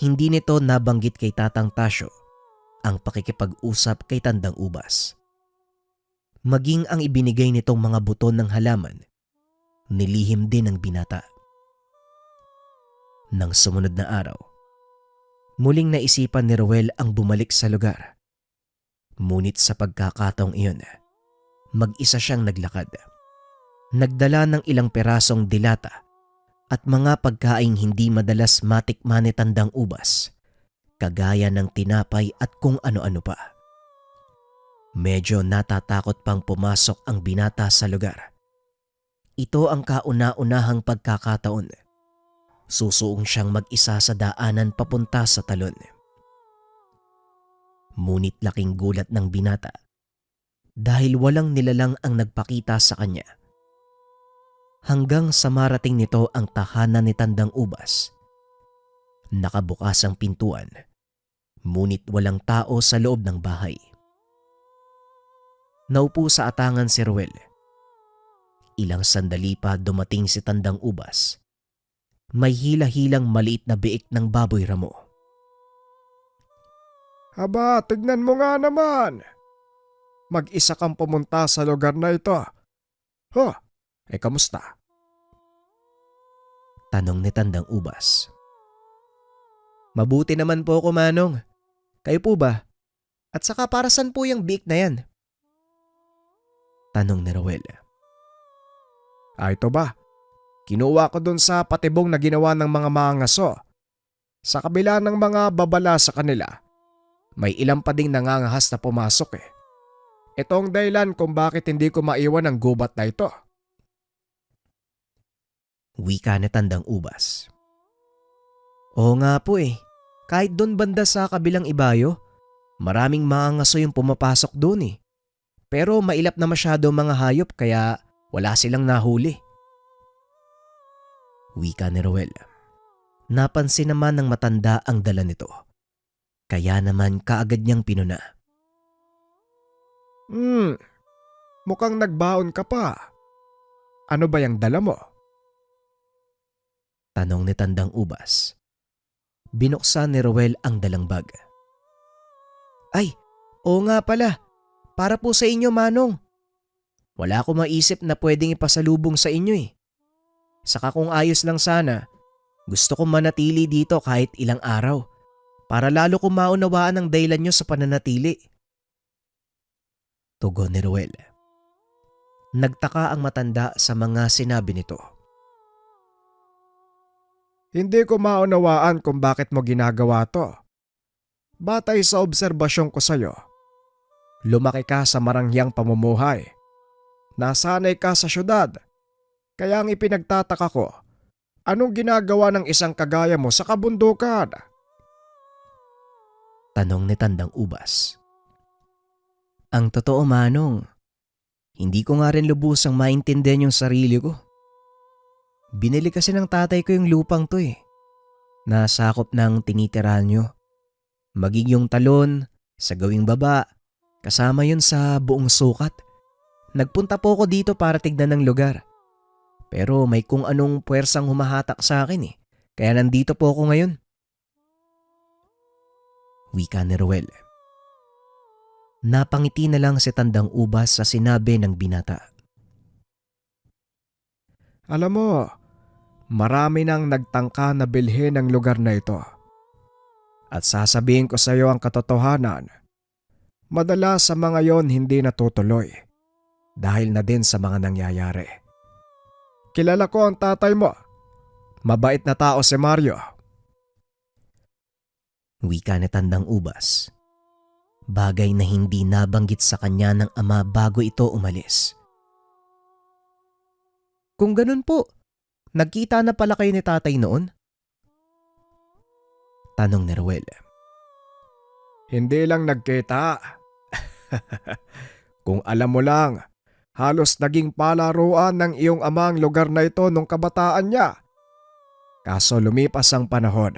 Hindi nito nabanggit kay Tatang Tasyo ang pakikipag-usap kay Tandang Ubas. Maging ang ibinigay nitong mga buton ng halaman, nilihim din ng binata. Nang sumunod na araw, muling naisipan ni Ruel ang bumalik sa lugar. Ngunit sa pagkakataong iyon, mag-isa siyang naglakad. Nagdala ng ilang perasong dilata at mga pagkaing hindi madalas matikman ni Tandang Ubas, kagaya ng tinapay at kung ano-ano pa. Medyo natatakot pang pumasok ang binata sa lugar. Ito ang kauna-unahang pagkakataon. Susuong siyang mag-isa sa daanan papunta sa talon. Ngunit laking gulat ng binata dahil walang nilalang ang nagpakita sa kanya. Hanggang sa marating nito ang tahanan ni Tandang Ubas. Nakabukas ang pintuan, ngunit walang tao sa loob ng bahay. Naupo sa atangan si Ruel. Ilang sandali pa dumating si Tandang Ubas. May hila-hilang maliit na biik ng baboy ramo. Aba, tignan mo nga naman. Mag-isa kang pumunta sa lugar na ito. Kamusta? Tanong ni Tandang Ubas. Mabuti naman po ako, Manong. Kayo po ba? At saka para saan po yung biik na yan? Tanong ni Ruel. Ito ba? Kinuha ko dun sa patibong na ginawa ng mga mangaso. Sa kabila ng mga babala sa kanila, may ilang pa ding nangangahas na pumasok eh. Ito ang dahilan kung bakit hindi ko maiwan ang gubat na ito. Wika ni Tandang Ubas. Oo nga po eh. Kahit doon banda sa kabilang ibayo, maraming mangangaso yung pumapasok doon eh. Pero mailap na masyado mga hayop kaya wala silang nahuli. Wika ni Ruel. Napansin naman ng matanda ang dala nito. Kaya naman kaagad niyang pinuna. Mukhang nagbaon ka pa. Ano ba yung dala mo? Tanong ni Tandang Ubas. Binuksan ni Ruel ang dalang bag. Ay, oo nga pala. Para po sa inyo, Manong. Wala ko maisip na pwedeng ipasalubong sa inyo eh. Saka kung ayos lang sana, gusto kong manatili dito kahit ilang araw para lalo kong maunawaan ang dahilan nyo sa pananatili. Tugon ni Ruel. Nagtaka ang matanda sa mga sinabi nito. Hindi ko maunawaan kung bakit mo ginagawa to. Batay sa obserbasyon ko sa'yo, lumaki ka sa marangyang pamumuhay. Nasanay ka sa syudad. Kaya ang ipinagtataka ko, anong ginagawa ng isang kagaya mo sa kabundukan? Tanong ni Tandang Ubas. Ang totoo, Manong, hindi ko nga rin lubusang maintindihan yung sarili ko. Binili kasi ng tatay ko yung lupang to eh. Nasakop ng tinitirahan nyo. Maging yung talon, sa gawing baba, kasama yun sa buong sukat. Nagpunta po ako dito para tignan ng lugar. Pero may kung anong puwersang humahatak sa akin eh. Kaya nandito po ako ngayon. Wika ni Ruel. Napangiti na lang si Tandang Ubas sa sinabi ng binata. Alam mo, marami nang nagtangka na bilhin ang lugar na ito. At sasabihin ko sa iyo ang katotohanan, madalas sa mga yon hindi natutuloy dahil na din sa mga nangyayari. Kilala ko ang tatay mo. Mabait na tao si Mario. Wika ni Tandang Ubas. Bagay na hindi nabanggit sa kanya ng ama bago ito umalis. Kung ganun po, nagkita na pala kayo ni tatay noon? Tanong ni Ruel. Hindi lang nagkita. Kung alam mo lang, halos naging palaruan ng iyong amang lugar na ito nung kabataan niya. Kaso lumipas ang panahon.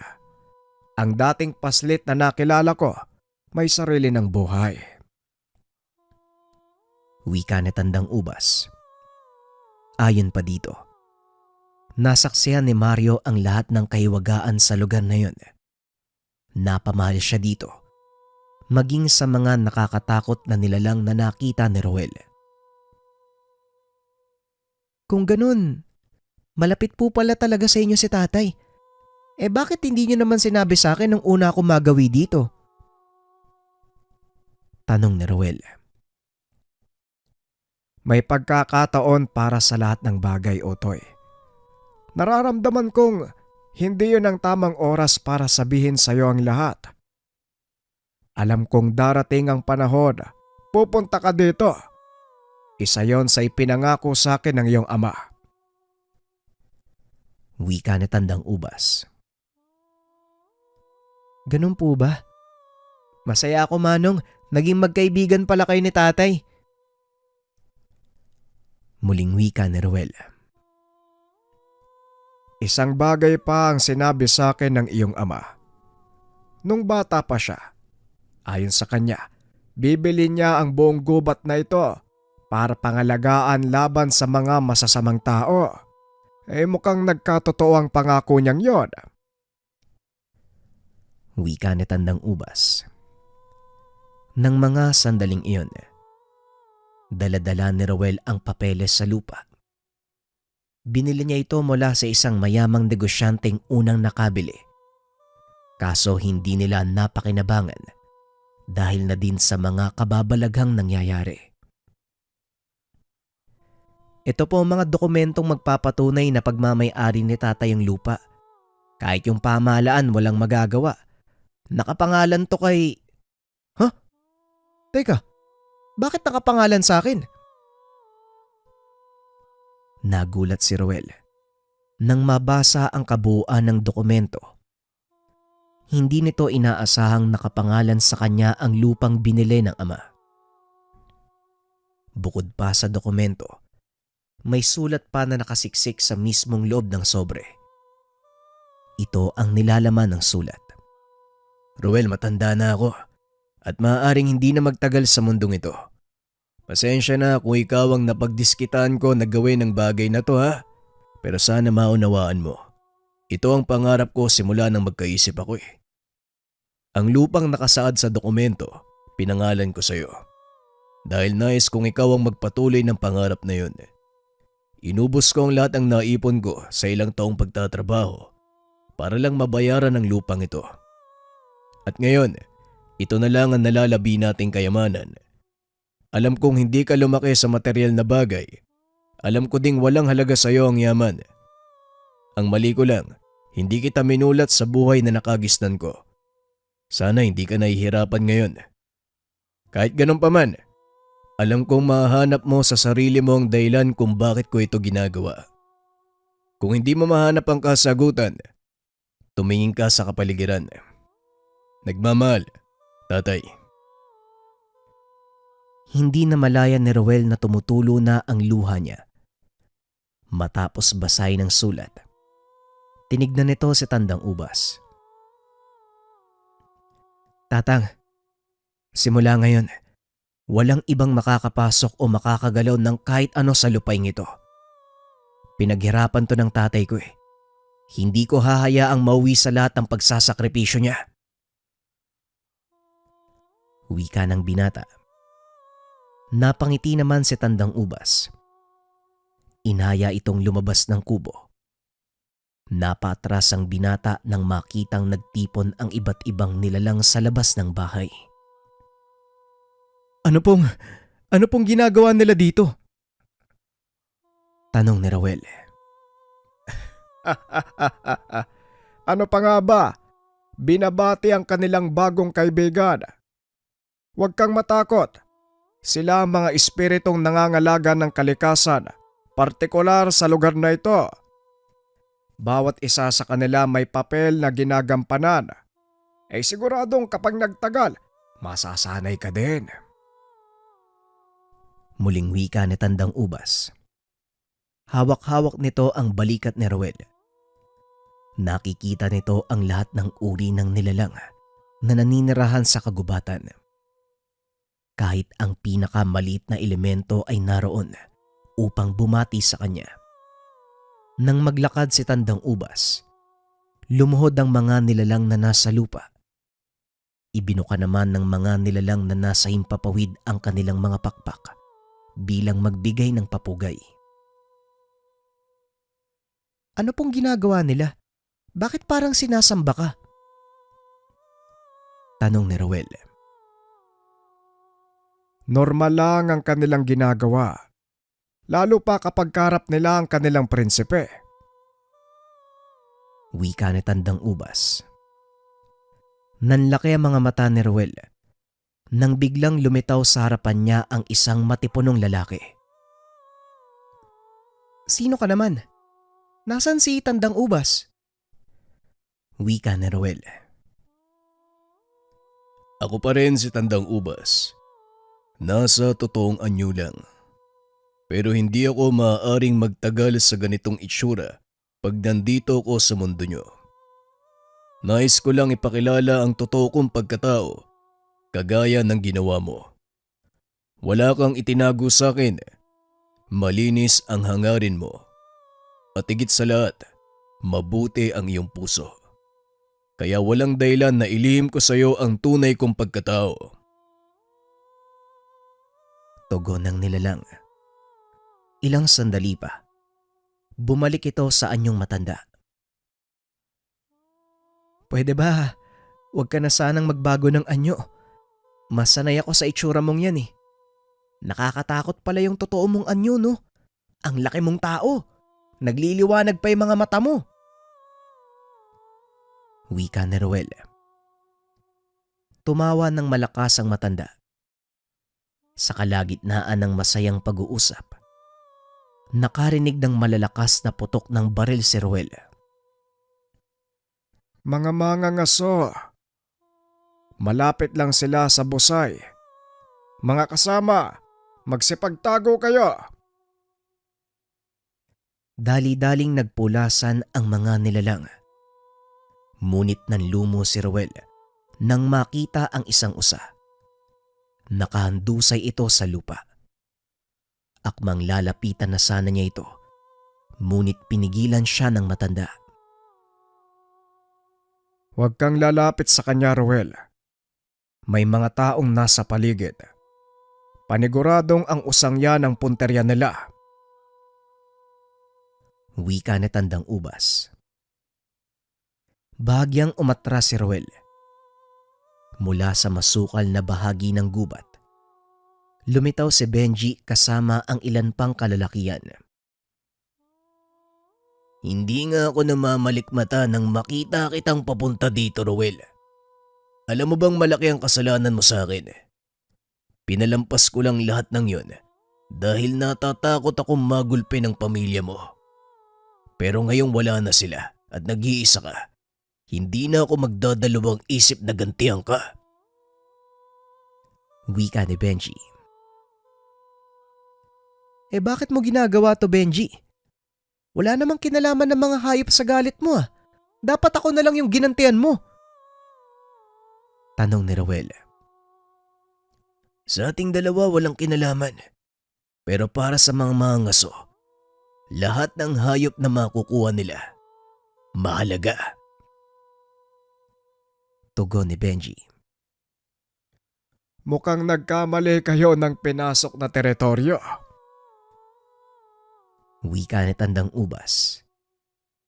Ang dating paslit na nakilala ko, may sarili ng buhay. Wika ni Tandang Ubas. Ayon pa dito, nasaksihan ni Mario ang lahat ng kahiwagaan sa lugar na yun. Napamahal siya dito, maging sa mga nakakatakot na nilalang na nakita ni Roel. Kung ganun, malapit po pala talaga sa inyo si tatay. Bakit hindi niyo naman sinabi sa akin nung una ako magawi dito? Tanong ni Roel. May pagkakataon para sa lahat ng bagay, Otoy. Nararamdaman kong hindi yun ang tamang oras para sabihin sa iyo ang lahat. Alam kong darating ang panahon, pupunta ka dito. Isa yon sa ipinangako sa akin ng iyong ama. Wika ni Tandang Ubas. Ganun po ba? Masaya ako, Manong. Naging magkaibigan pala kayo ni tatay. Muling wika ni Ruel. Isang bagay pa ang sinabi sa akin ng iyong ama. Nung bata pa siya, ayon sa kanya, bibili niya ang buong gubat na ito para pangalagaan laban sa mga masasamang tao. Mukhang nagkatotoo ang pangako niyang yon. Wika ni Tandang Ubas. Nang mga sandaling iyon, dala-dala ni Roel ang papeles sa lupa. Binili niya ito mula sa isang mayamang negosyanteng unang nakabili. Kaso hindi nila napakinabangan dahil na din sa mga kababalaghang nangyayari. Ito po ang mga dokumentong magpapatunay na pagmamay-ari ni tatay ang lupa. Kahit yung pamahalaan walang magagawa. Nakapangalan to kay... Teka, bakit nakapangalan sa akin? Nagulat si Roel nang mabasa ang kabuuan ng dokumento. Hindi nito inaasahang nakapangalan sa kanya ang lupang binili ng ama. Bukod pa sa dokumento, may sulat pa na nakasiksik sa mismong loob ng sobre. Ito ang nilalaman ng sulat. Roel, matanda na ako. At maaaring hindi na magtagal sa mundong ito. Pasensya na kung ikaw ang napagdiskitan ko na gawin ng bagay na to ha. Pero sana maunawaan mo. Ito ang pangarap ko simula nang magkaisip ako eh. Ang lupang nakasaad sa dokumento, pinangalan ko sa iyo. Dahil nais kong ikaw ang magpatuloy ng pangarap na yun. Inubos ko ang lahat ng naipon ko sa ilang taong pagtatrabaho para lang mabayaran ang lupang ito. At ngayon, ito na lang ang nalalabi nating kayamanan. Alam kong hindi ka lumaki sa material na bagay. Alam ko ding walang halaga sa iyo ang yaman. Ang mali ko lang, hindi kita minulat sa buhay na nakagisnan ko. Sana hindi ka nahihirapan ngayon. Kahit ganun pa man, alam kong mahanap mo sa sarili mo ang dahilan kung bakit ko ito ginagawa. Kung hindi mo mahanap ang kasagutan, tumingin ka sa kapaligiran. Nagmamahal, tatay. Hindi na malaya ni Roel na tumutulo na ang luha niya. Matapos basahin ang sulat, tinignan nito si Tandang Ubas. Tatang, simula ngayon, walang ibang makakapasok o makakagalaw ng kahit ano sa lupaing ito. Pinaghirapan to ng tatay ko eh. Hindi ko hahayaang mauwi sa lahat ng pagsasakripisyo niya. Wika ng binata. Napangiti naman si Tandang Ubas. Inaya itong lumabas ng kubo. Napatras ang binata nang makitang nagtipon ang iba't ibang nilalang sa labas ng bahay. Ano pong ginagawa nila dito? Tanong ni Roel. Ano pa nga ba? Binabati ang kanilang bagong kaibigan. Huwag kang matakot. Sila ang mga espiritong nangangalaga ng kalikasan, partikular sa lugar na ito. Bawat isa sa kanila may papel na ginagampanan. Siguradong kapag nagtagal, masasanay ka din. Muling wika ni Tandang Ubas. Hawak-hawak nito ang balikat ni Roel. Nakikita nito ang lahat ng uri ng nilalang na naninirahan sa kagubatan. Kahit ang pinakamaliit na elemento ay naroon upang bumati sa kanya. Nang maglakad si Tandang Ubas, lumuhod ang mga nilalang na nasa lupa. Ibinuka naman ng mga nilalang na nasa himpapawid ang kanilang mga pakpak bilang magbigay ng papugay. Ano pong ginagawa nila? Bakit parang sinasamba ka? Tanong ni Roel. Normal lang ang kanilang ginagawa. Lalo pa kapag karap nila ang kanilang prinsipe. Wika ni Tandang Ubas. Nanlaki ang mga mata ni Roel nang biglang lumitaw sa harapan niya ang isang matipunong lalaki. Sino ka naman? Nasaan si Tandang Ubas? Wika ni Roel. Ako pa rin si Tandang Ubas. Nasa totoong anyo lang. Pero hindi ako maaaring magtagal sa ganitong itsura pag nandito ko sa mundo nyo. Nais ko lang ipakilala ang totoo kong pagkatao, kagaya ng ginawa mo. Wala kang itinago sa akin. Malinis ang hangarin mo. At higit sa lahat, mabuti ang iyong puso. Kaya walang dahilan na ilihim ko sa iyo ang tunay kong pagkatao. Tugon ng nilalang. Ilang sandali pa, bumalik ito sa anyong matanda. Pwede ba? Huwag ka na sanang magbago ng anyo. Masanay ako sa itsura mong yan eh. Nakakatakot pala yung totoo mong anyo no. Ang laki mong tao. Nagliliwanag pa yung mga mata mo. Wika ni Roel. Tumawa ng malakas ang matanda. Sa kalagitnaan ng masayang pag-uusap, nakarinig ng malalakas na putok ng baril si Roel. Mga mangangaso. Malapit lang sila sa busay. Mga kasama, magsipagtago kayo. Dali-daling nagpulasan ang mga nilalang. Ngunit nanlumo si Roel nang makita ang isang usa. Nakahandusay ito sa lupa. Akmang lalapitan na sana niya ito, ngunit pinigilan siya ng matanda. Huwag kang lalapit sa kanya, Roel. May mga taong nasa paligid. Paniguradong ang usang yan ang punterya nila. Wika ni Tandang Ubas. Bahagyang umatras si Roel. Mula sa masukal na bahagi ng gubat, lumitaw si Benji kasama ang ilan pang kalalakian. Hindi nga ako namamalikmata nang makita kitang papunta dito, Roel. Alam mo bang malaki ang kasalanan mo sa akin? Pinalampas ko lang lahat ng yon dahil natatakot akong magulpi ng pamilya mo. Pero ngayong wala na sila at nag-iisa ka, hindi na ako magdadalawang isip na gantihan ka. Wika ni Benji. Bakit mo ginagawa to, Benji? Wala namang kinalaman ng mga hayop sa galit mo ah. Dapat ako na lang yung ginantian mo. Tanong ni Rowel. Sa ating dalawa walang kinalaman. Pero para sa mga mangaso, lahat ng hayop na makukuha nila, mahalaga. Tugon ni Benji. Mukhang nagkamali kayo ng pinasok na teritoryo. Wika ni Tandang Ubas.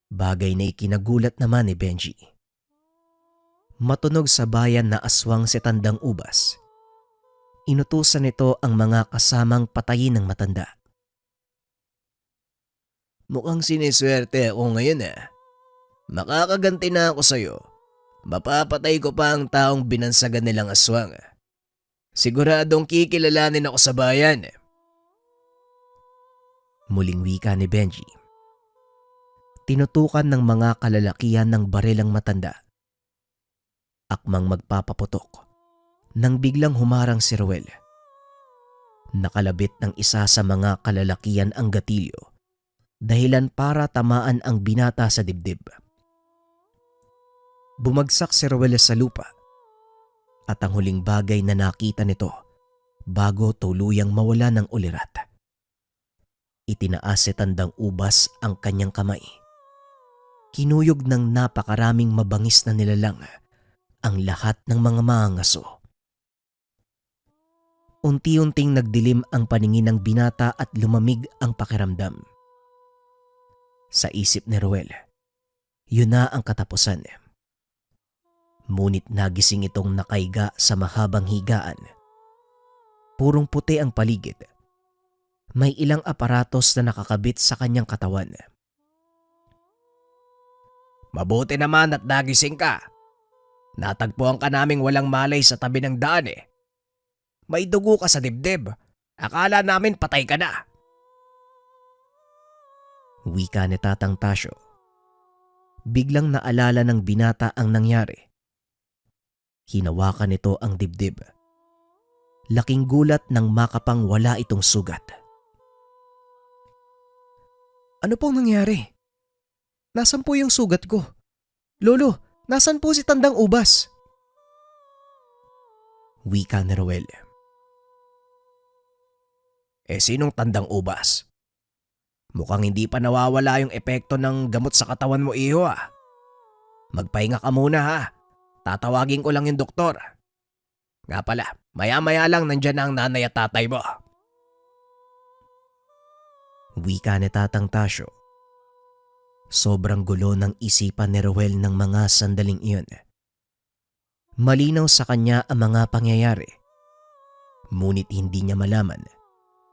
Bagay na ikinagulat naman ni Benji. Matunog sa bayan na aswang si Tandang Ubas. Inutusan nito ang mga kasamang patayin ng matanda. Mukhang siniswerte ako ngayon ah. Makakaganti na ako sa'yo. Mapapatay ko pa ang taong binansagan nilang aswang. Siguradong kikilalanin ako sa bayan. Muling wika ni Benji. Tinutukan ng mga kalalakihan ng baril ang matanda. Akmang magpapaputok nang biglang humarang si Rowel. Nakalabit ng isa sa mga kalalakihan ang gatilyo dahilan para tamaan ang binata sa dibdib. Bumagsak si Rowel sa lupa at ang huling bagay na nakita nito bago tuluyang mawala ng ulirat. Itinaas si Tandang Ubas ang kanyang kamay. Kinuyog ng napakaraming mabangis na nilalang ang lahat ng mga mangaso. Unti-unting nagdilim ang paningin ng binata at lumamig ang pakiramdam. Sa isip ni Rowel, yun na ang katapusan. Ngunit nagising itong nakaiga sa mahabang higaan. Purong puti ang paligid. May ilang aparatos na nakakabit sa kanyang katawan. Mabuti naman at nagising ka. Natagpuan ka naming walang malay sa tabi ng daan eh. May dugo ka sa dibdib. Akala namin patay ka na. Wika ni Tatang Tasyo. Biglang naalala ng binata ang nangyari. Hinawakan nito ang dibdib. Laking gulat nang makapang wala itong sugat. Ano pong nangyari? Nasaan po yung sugat ko? Lolo, nasaan po si Tandang Ubas? Wika ni Rowel. Sinong Tandang Ubas? Mukhang hindi pa nawawala yung epekto ng gamot sa katawan mo, iho ah. Magpahinga ka muna ha. Tatawagin ko lang yung doktor. Nga pala, maya-maya lang nandyan na ang nanay at tatay mo. Wika ni Tatang Tasyo. Sobrang gulo ng isipan ni Rowel ng mga sandaling iyon. Malinaw sa kanya ang mga pangyayari. Ngunit hindi niya malaman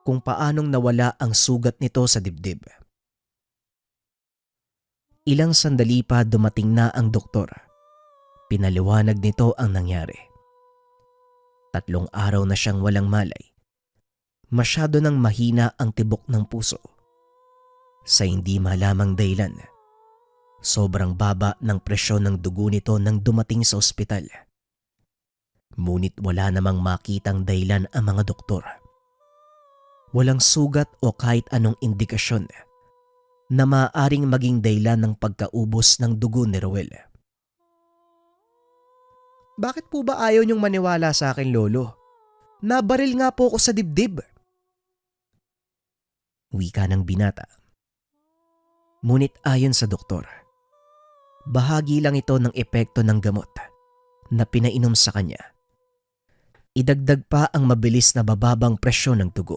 kung paanong nawala ang sugat nito sa dibdib. Ilang sandali pa dumating na ang doktor. Pinaliwanag nito ang nangyari. 3 araw na siyang walang malay. Masyado nang mahina ang tibok ng puso. Sa hindi malamang dahilan, sobrang baba ng presyon ng dugo nito nang dumating sa ospital. Ngunit wala namang makitang dahilan ang mga doktor. Walang sugat o kahit anong indikasyon na maaaring maging dahilan ng pagkaubos ng dugo ni Rowel. Bakit po ba ayaw niyong maniwala sa akin, Lolo? Nabaril nga po ako sa dibdib. Wika ng binata. Ngunit ayon sa doktor, bahagi lang ito ng epekto ng gamot na pinainom sa kanya. Idagdag pa ang mabilis na bababang presyon ng dugo.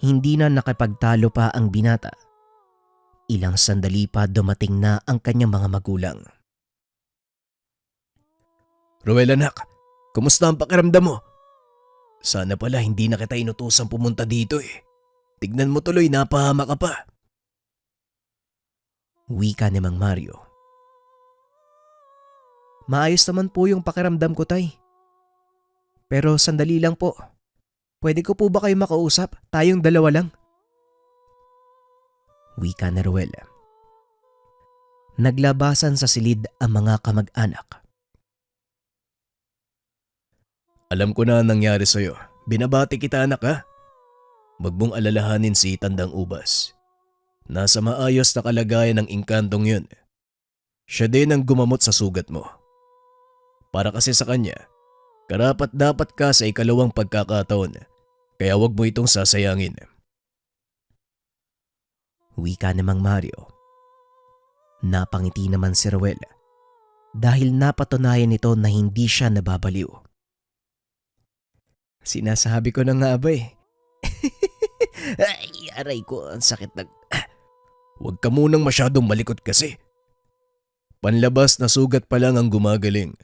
Hindi na nakapagtalo pa ang binata. Ilang sandali pa dumating na ang kanyang mga magulang. Rowel anak, kumusta ang pakiramdam mo? Sana pala hindi na kita inutusang pumunta dito eh. Tignan mo tuloy, napahama ka pa. Wika ni Mang Mario. Maayos naman po yung pakiramdam ko, Tay. Pero sandali lang po. Pwede ko po ba kayo makausap? Tayong dalawa lang. Wika ni Ruel. Naglabasan sa silid ang mga kamag-anak. Alam ko na ang nangyari sa'yo. Binabati kita anak ha. Huwag mong alalahanin si Tandang Ubas. Nasa maayos na kalagayan ng inkantong yun. Siya din ang gumamot sa sugat mo. Para kasi sa kanya, karapat dapat ka sa ikalawang pagkakataon. Kaya wag mo itong sasayangin. Wika ni Mang Mario. Napangiti naman si Ruel dahil napatunayan nito na hindi siya nababaliw. Sinasabi ko na nga ba eh. Ay, aray ko, ang sakit na. Huwag ka munang masyadong malikot kasi. Panlabas na sugat pa lang ang gumagaling.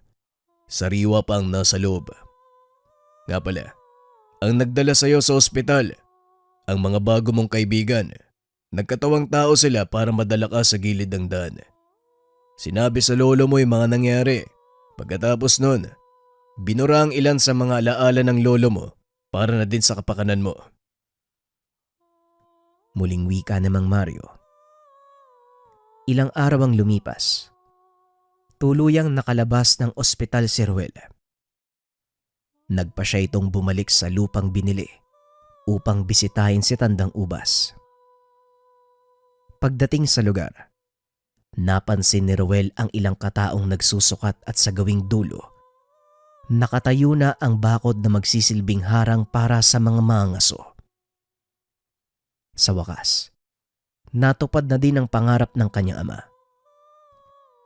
Sariwa pa ang nasa loob. Nga pala, ang nagdala sa'yo sa ospital, ang mga bago mong kaibigan. Nagkatawang tao sila para madala ka sa gilid ng daan. Sinabi sa lolo mo yung mga nangyari. Pagkatapos nun, binura ang ilan sa mga alaala ng lolo mo para na din sa kapakanan mo. Muling wika ni Mang Mario. Ilang araw ang lumipas. Tuluyang nakalabas ng ospital si Ruel. Nagpa siya itong bumalik sa lupang binili upang bisitahin si Tandang Ubas. Pagdating sa lugar, napansin ni Ruel ang ilang kataong nagsusukat at sa gawing dulo, nakatayo na ang bakod na magsisilbing harang para sa mga mangaso. Sa wakas, natupad na din ang pangarap ng kanyang ama.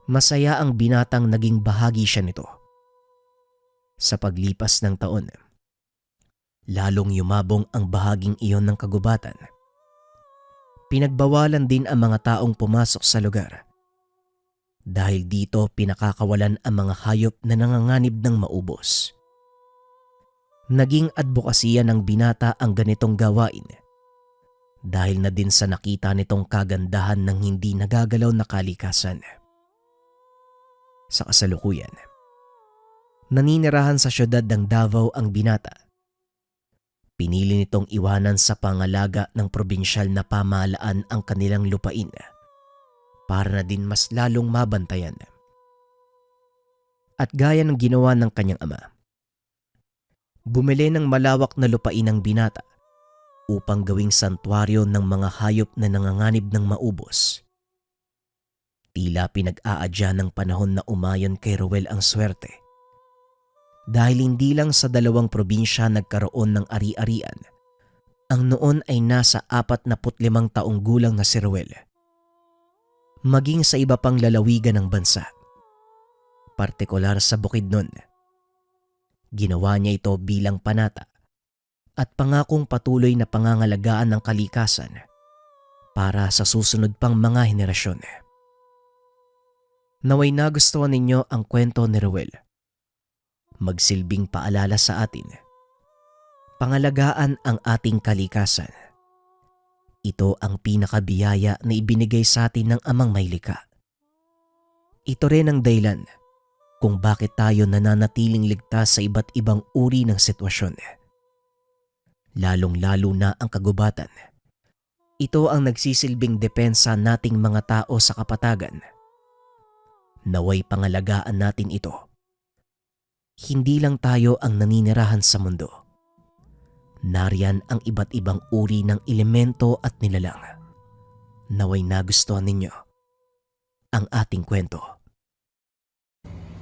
Masaya ang binatang naging bahagi siya nito. Sa paglipas ng taon, lalong yumabong ang bahaging iyon ng kagubatan. Pinagbawalan din ang mga taong pumasok sa lugar. Dahil dito pinakakawalan ang mga hayop na nanganganib ng maubos. Naging advokasya ng binata ang ganitong gawain. Dahil na din sa nakita nitong kagandahan ng hindi nagagalaw na kalikasan. Sa kasalukuyan, naninirahan sa syudad ng Davao ang binata. Pinili nitong iwanan sa pangalaga ng probinsyal na pamahalaan ang kanilang lupain para na din mas lalong mabantayan. At gaya ng ginawa ng kanyang ama, bumili ng malawak na lupain ang binata upang gawing santuaryo ng mga hayop na nanganganib ng maubos. Tila pinag-aadya ng panahon na umayon kay Ruel ang swerte. Dahil hindi lang sa dalawang probinsya nagkaroon ng ari-arian, ang noon ay nasa 45 taong gulang na si Ruel. Maging sa iba pang lalawigan ng bansa, partikular sa Bukidnon. Ginawa niya ito bilang panata at pangakong patuloy na pangangalagaan ng kalikasan para sa susunod pang mga henerasyon. Naway nagustuhan ninyo ang kwento ni Ruel. Magsilbing paalala sa atin. Pangalagaan ang ating kalikasan. Ito ang pinakabiyaya na ibinigay sa atin ng Amang Maylikha. Ito rin ang dahilan kung bakit tayo nananatiling ligtas sa iba't ibang uri ng sitwasyon. Lalong-lalo na ang kagubatan. Ito ang nagsisilbing depensa nating mga tao sa kapatagan. Naway pangalagaan natin ito. Hindi lang tayo ang naninirahan sa mundo. Nariyan ang iba't ibang uri ng elemento at nilalang. Naway nagustuhan ninyo ang ating kwento.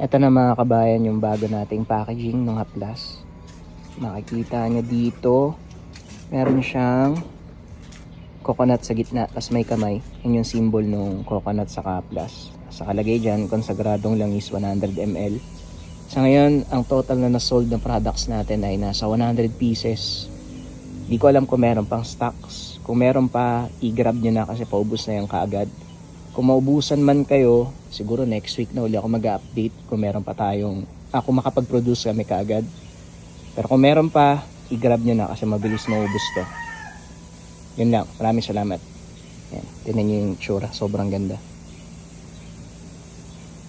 Ito na mga kabayan yung bago nating packaging ng haplas. Makikita nyo dito, meron siyang coconut sa gitna, tas may kamay. Yan yung symbol ng coconut sa haplas. Sa kalagay dyan, konsagradong langis 100 ml. Sa ngayon, ang total na nasold ng products natin ay nasa 100 pieces. Di ko alam kung meron pang stocks. Kung meron pa, i-grab nyo na kasi paubos na yung kaagad. Kung maubusan man kayo, siguro next week na uli ako mag-update kung meron pa tayong, kung makapag-produce kami kaagad. Pero kung meron pa, i-grab nyo na kasi mabilis maubos to. Yun lang, maraming salamat. Yan, tinan nyo yung tsura, sobrang ganda.